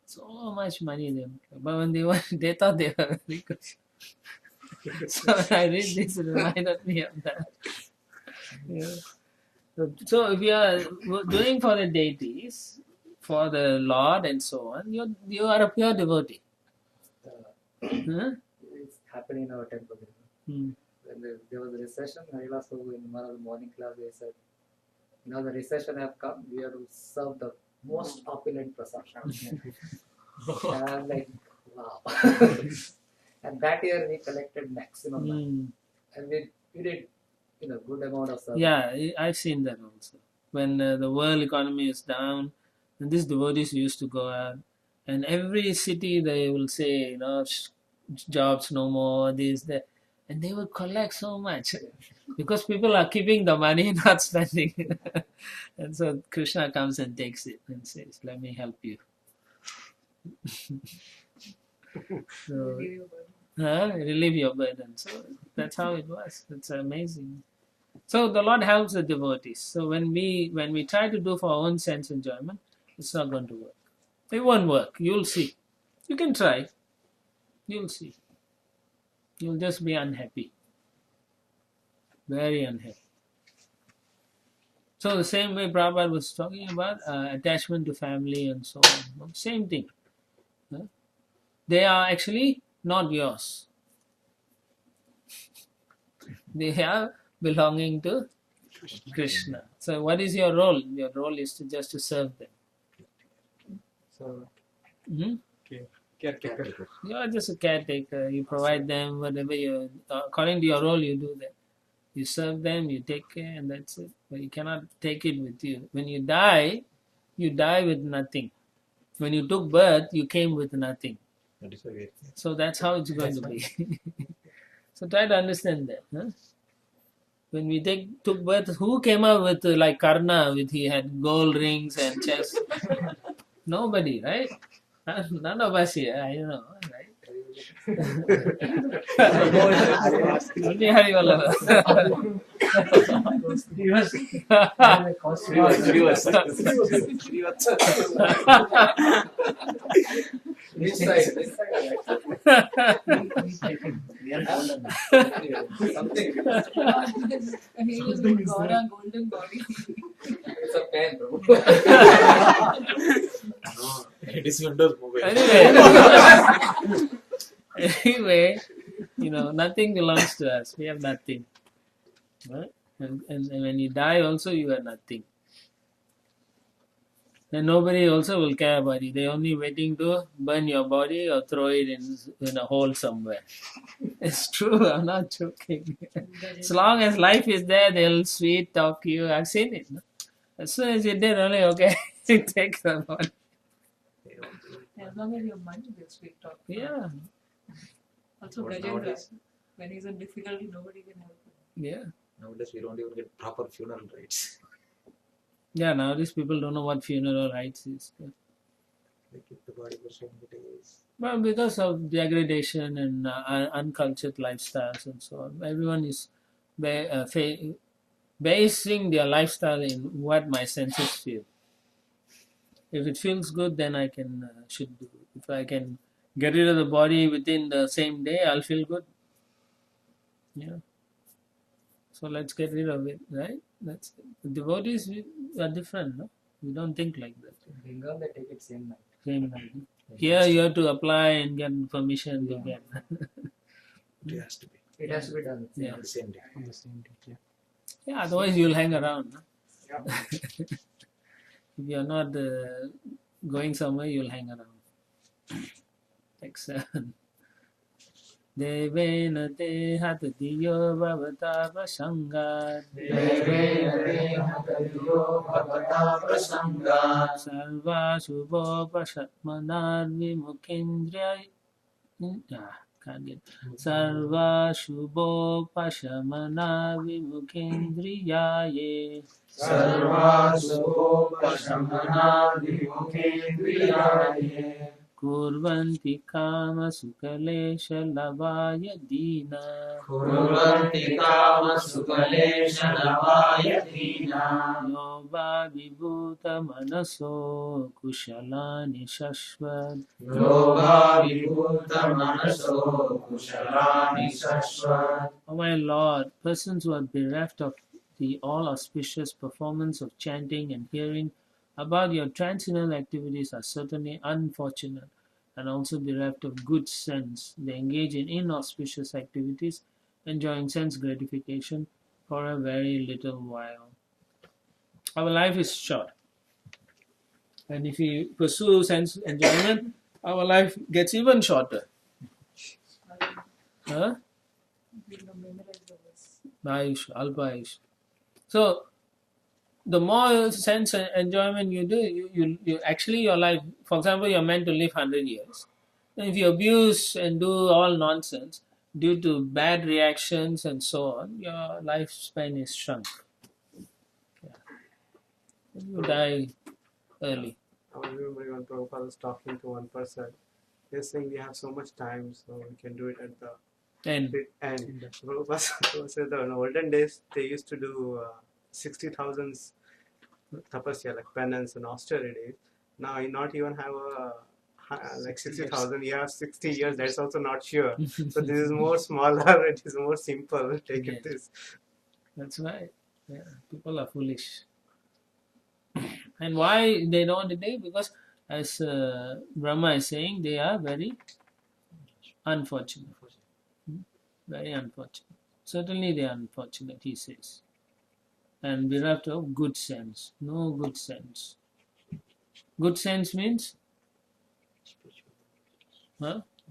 So much money they would collect. But when they thought they were very good. So when I read this, it reminded me of that. So if you are doing for the deities, for the Lord and so on, you are a pure devotee. It's happening in our temple. When there was a recession, Harilas Prabhu in one of the morning class, they said, now the recession have come, we have to serve the most opulent prasad. And I'm like, wow. And that year we collected maximum money. And we did good amount of service. Yeah, I've seen that also. When the world economy is down, and these devotees used to go out, and every city they will say, jobs no more, this, that, and they will collect so much because people are keeping the money, not spending. And so Krishna comes and takes it and says, let me help you. So, relieve your burden. So that's how it was. It's amazing. So the Lord helps the devotees. So when we try to do for our own sense enjoyment, it's not going to work. It won't work. You'll see. You can try. You'll see. You'll just be unhappy. Very unhappy. So the same way Prabhupada was talking about attachment to family and so on. Same thing. They are actually not yours. They are belonging to Krishna. So what is your role? Your role is just to serve them. So, Caretaker. You are just a caretaker. You provide them whatever according to your role, you do that. You serve them, you take care, and that's it. But you cannot take it with you. When you die with nothing. When you took birth, you came with nothing. So that's how it's going to be. So try to understand that. When we took birth, who came up with like Karna, he had gold rings and chest? Nobody, right? None of us here, I don't know, right? Only Harivallabha. Which side? Something. He was with Gaura golden body. It's a pen, bro. It is Windows Mobile. Anyway, nothing belongs to us. We have nothing. Right? And when you die also, you are nothing. then nobody also will care about you. They're only waiting to burn your body or throw it in a hole somewhere. It's true, I'm not joking. As long as life is there, they'll sweet talk you. I've seen it. No? As soon as you did, only okay, take the body. As long as your mind will sweet talk. Yeah, Also, But Gajendra, nowadays- when he's in difficulty, nobody can help him. yeah. Nowadays, we don't even get proper funeral rites. Yeah, nowadays people don't know what funeral rites is. They keep the body for so many days. Well, because of degradation and uncultured lifestyles and so on, everyone is basing their lifestyle in what my senses feel. If it feels good, then I can should do. If I can get rid of the body within the same day, I'll feel good. Yeah. So let's get rid of it, right? That's the devotees are different, no? We don't think like that. In Bengal, they take it same night. Same night. Here you have to apply and get permission to get. It has to be It has to be done. Yeah. on the same day. On the same day. Yeah. Yeah, otherwise you'll hang around. No? Yeah. If you're not going somewhere, you'll hang around. Excellent. Devena te hatatiyo bhavata prasangat sarva subho pasatmanar vimukhendriya can't get sarva shubho pashamana vimukhendriyaye kurvanti kama sukalesha lavaya dina yoga vibhuta manaso kushalani shashvat. O my Lord, persons who are bereft of the all auspicious performance of chanting and hearing about your transcendental activities are certainly unfortunate and also bereft of good sense. They engage in inauspicious activities, enjoying sense gratification for a very little while. Our life is short, and if we pursue sense enjoyment, our life gets even shorter. Huh? We don't memorize the verse. Ayush, Alpa Ayush. So, the more sense and enjoyment you do, you actually your life, for example, you're meant to live 100 years. And if you abuse and do all nonsense due to bad reactions and so on, your lifespan is shrunk. Yeah. And you die early. I remember when Prabhupada was talking to one person, he was saying we have so much time, so we can do it at the And end. Prabhupada said that in olden days they used to do 60,000 tapasya, like penance and austerity. Now you not even have a like 60,000. You have 60 years. That's also not sure. So this is more smaller. It is more simple. Take it this. that's right. Yeah, people are foolish. And why they don't today? Because as Brahma is saying, they are very unfortunate. Very unfortunate. Certainly they are unfortunate, he says. And bereft of good sense. No good sense. Good sense means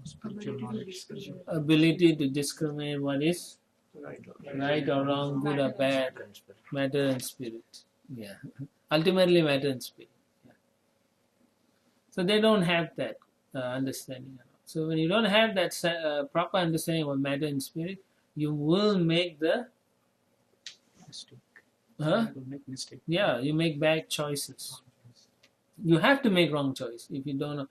Spiritual knowledge. ability to discriminate what is Right. right or wrong, good or bad, matter and spirit. Yeah. Ultimately matter and spirit. Yeah. So they don't have that understanding. So when you don't have that proper understanding of matter and spirit, you will make the Mistake. huh? You will make mistake. Yeah, you make bad choices. You have to make wrong choice if you don't know.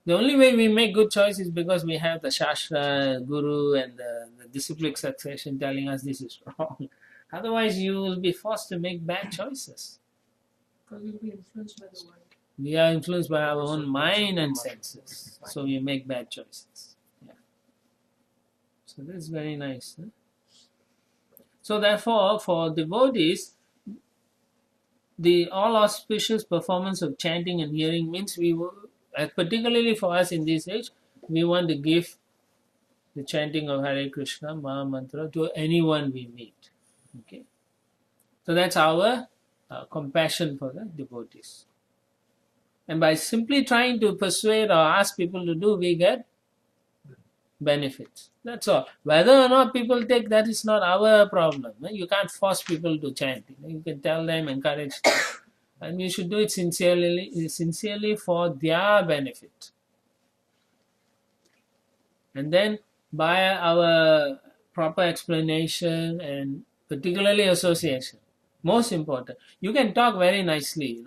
The only way we make good choice is because we have the Shastra, Guru, and the disciplic succession telling us this is wrong. Otherwise, you will be forced to make bad choices. Because we'll be influenced by the world. We are influenced by our own mind and senses, so we make bad choices. Yeah. So this is very nice. Huh? So therefore, for devotees, the all auspicious performance of chanting and hearing means we will, particularly for us in this age, we want to give the chanting of Hare Krishna Maha Mantra to anyone we meet. Okay, so that's our compassion for the devotees. And by simply trying to persuade or ask people to do, we get benefits. That's all. Whether or not people take, that is not our problem. You can't force people to chant. You can tell them, encourage them. And you should do it sincerely for their benefit. And then by our proper explanation and particularly association, most important. You can talk very nicely,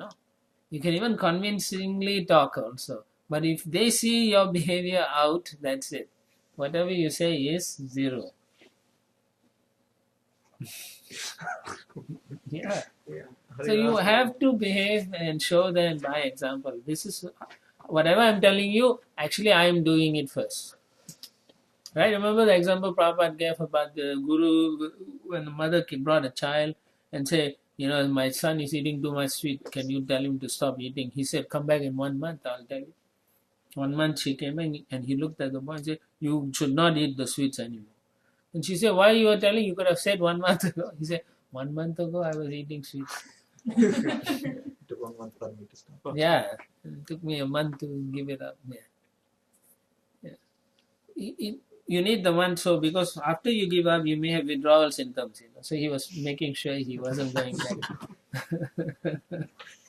You can even convincingly talk also. But if they see your behavior out, that's it. Whatever you say is zero. Yeah. So you have to behave and show them by example. This is whatever I'm telling you, actually I am doing it first. Right? Remember the example Prabhupada gave about the guru when the mother brought a child and said, my son is eating too much sweet. Can you tell him to stop eating? He said, come back in 1 month, I'll tell you. 1 month she came in and he looked at the boy and said, you should not eat the sweets anymore. And she said, why you are telling? You could have said 1 month ago. He said, 1 month ago I was eating sweets. It took 1 month for me to stop. Yeah, it took me a month to give it up. Yeah. You need the one, so because after you give up, you may have withdrawal symptoms. So he was making sure he wasn't going back.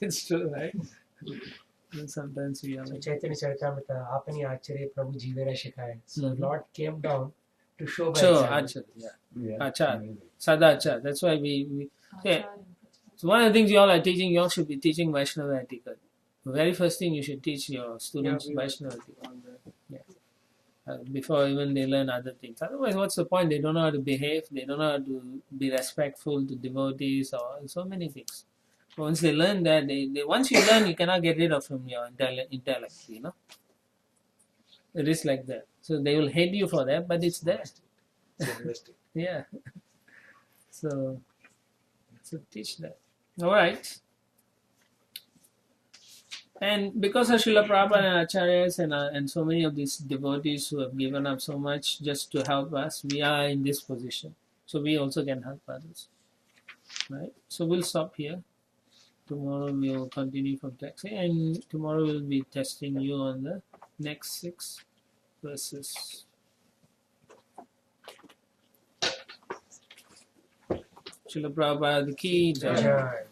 It's true, right? And sometimes we are So like, Chaitanya Charitamrita, Apani Acharya Prabhu Jivera Shikaya. So Lord came down to show by so example. Achar, Sadachar. That's why we yeah. So one of the things you all are teaching, you all should be teaching Vaishnava etiquette. The very first thing you should teach your students Vaishnava etiquette. Yeah. Before even they learn other things. Otherwise, what's the point? They don't know how to behave. They don't know how to be respectful to devotees or so many things. Once they learn that, once you learn, you cannot get rid of from your intellect. It is like that. So they will hate you for that, but it's there. Yeah. So teach that. All right. And because of Srila Prabhupada and Acharyas and so many of these devotees who have given up so much just to help us, we are in this position. So we also can help others. Right? So we'll stop here. Tomorrow we will continue from text. And tomorrow we'll be testing you on the next 6 verses. Srila Prabhupada ki jai.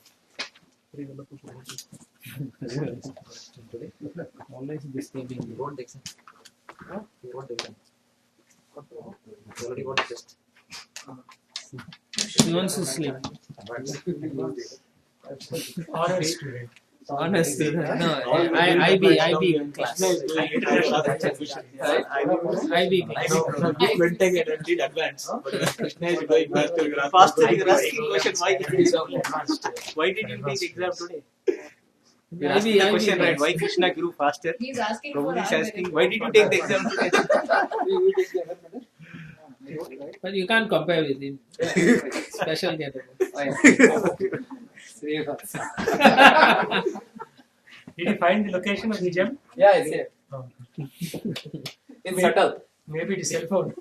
Always disturbing You you. won't exam. You won't exam. You already got test. He wants to sleep. Honor student. Honest student. No, IB class. IB class. Went take and did advance. But Krishna is going back to faster. You're asking question why did you take exam today? You asked the question right. Why Krishna grew faster? He's asking Prabhu for is our asking benefit. why did you take the exam today? But you can't compare with him. Special category. Did you find the location of the gem? Yeah, it's here. Oh. It's subtle. Maybe it is cell phone.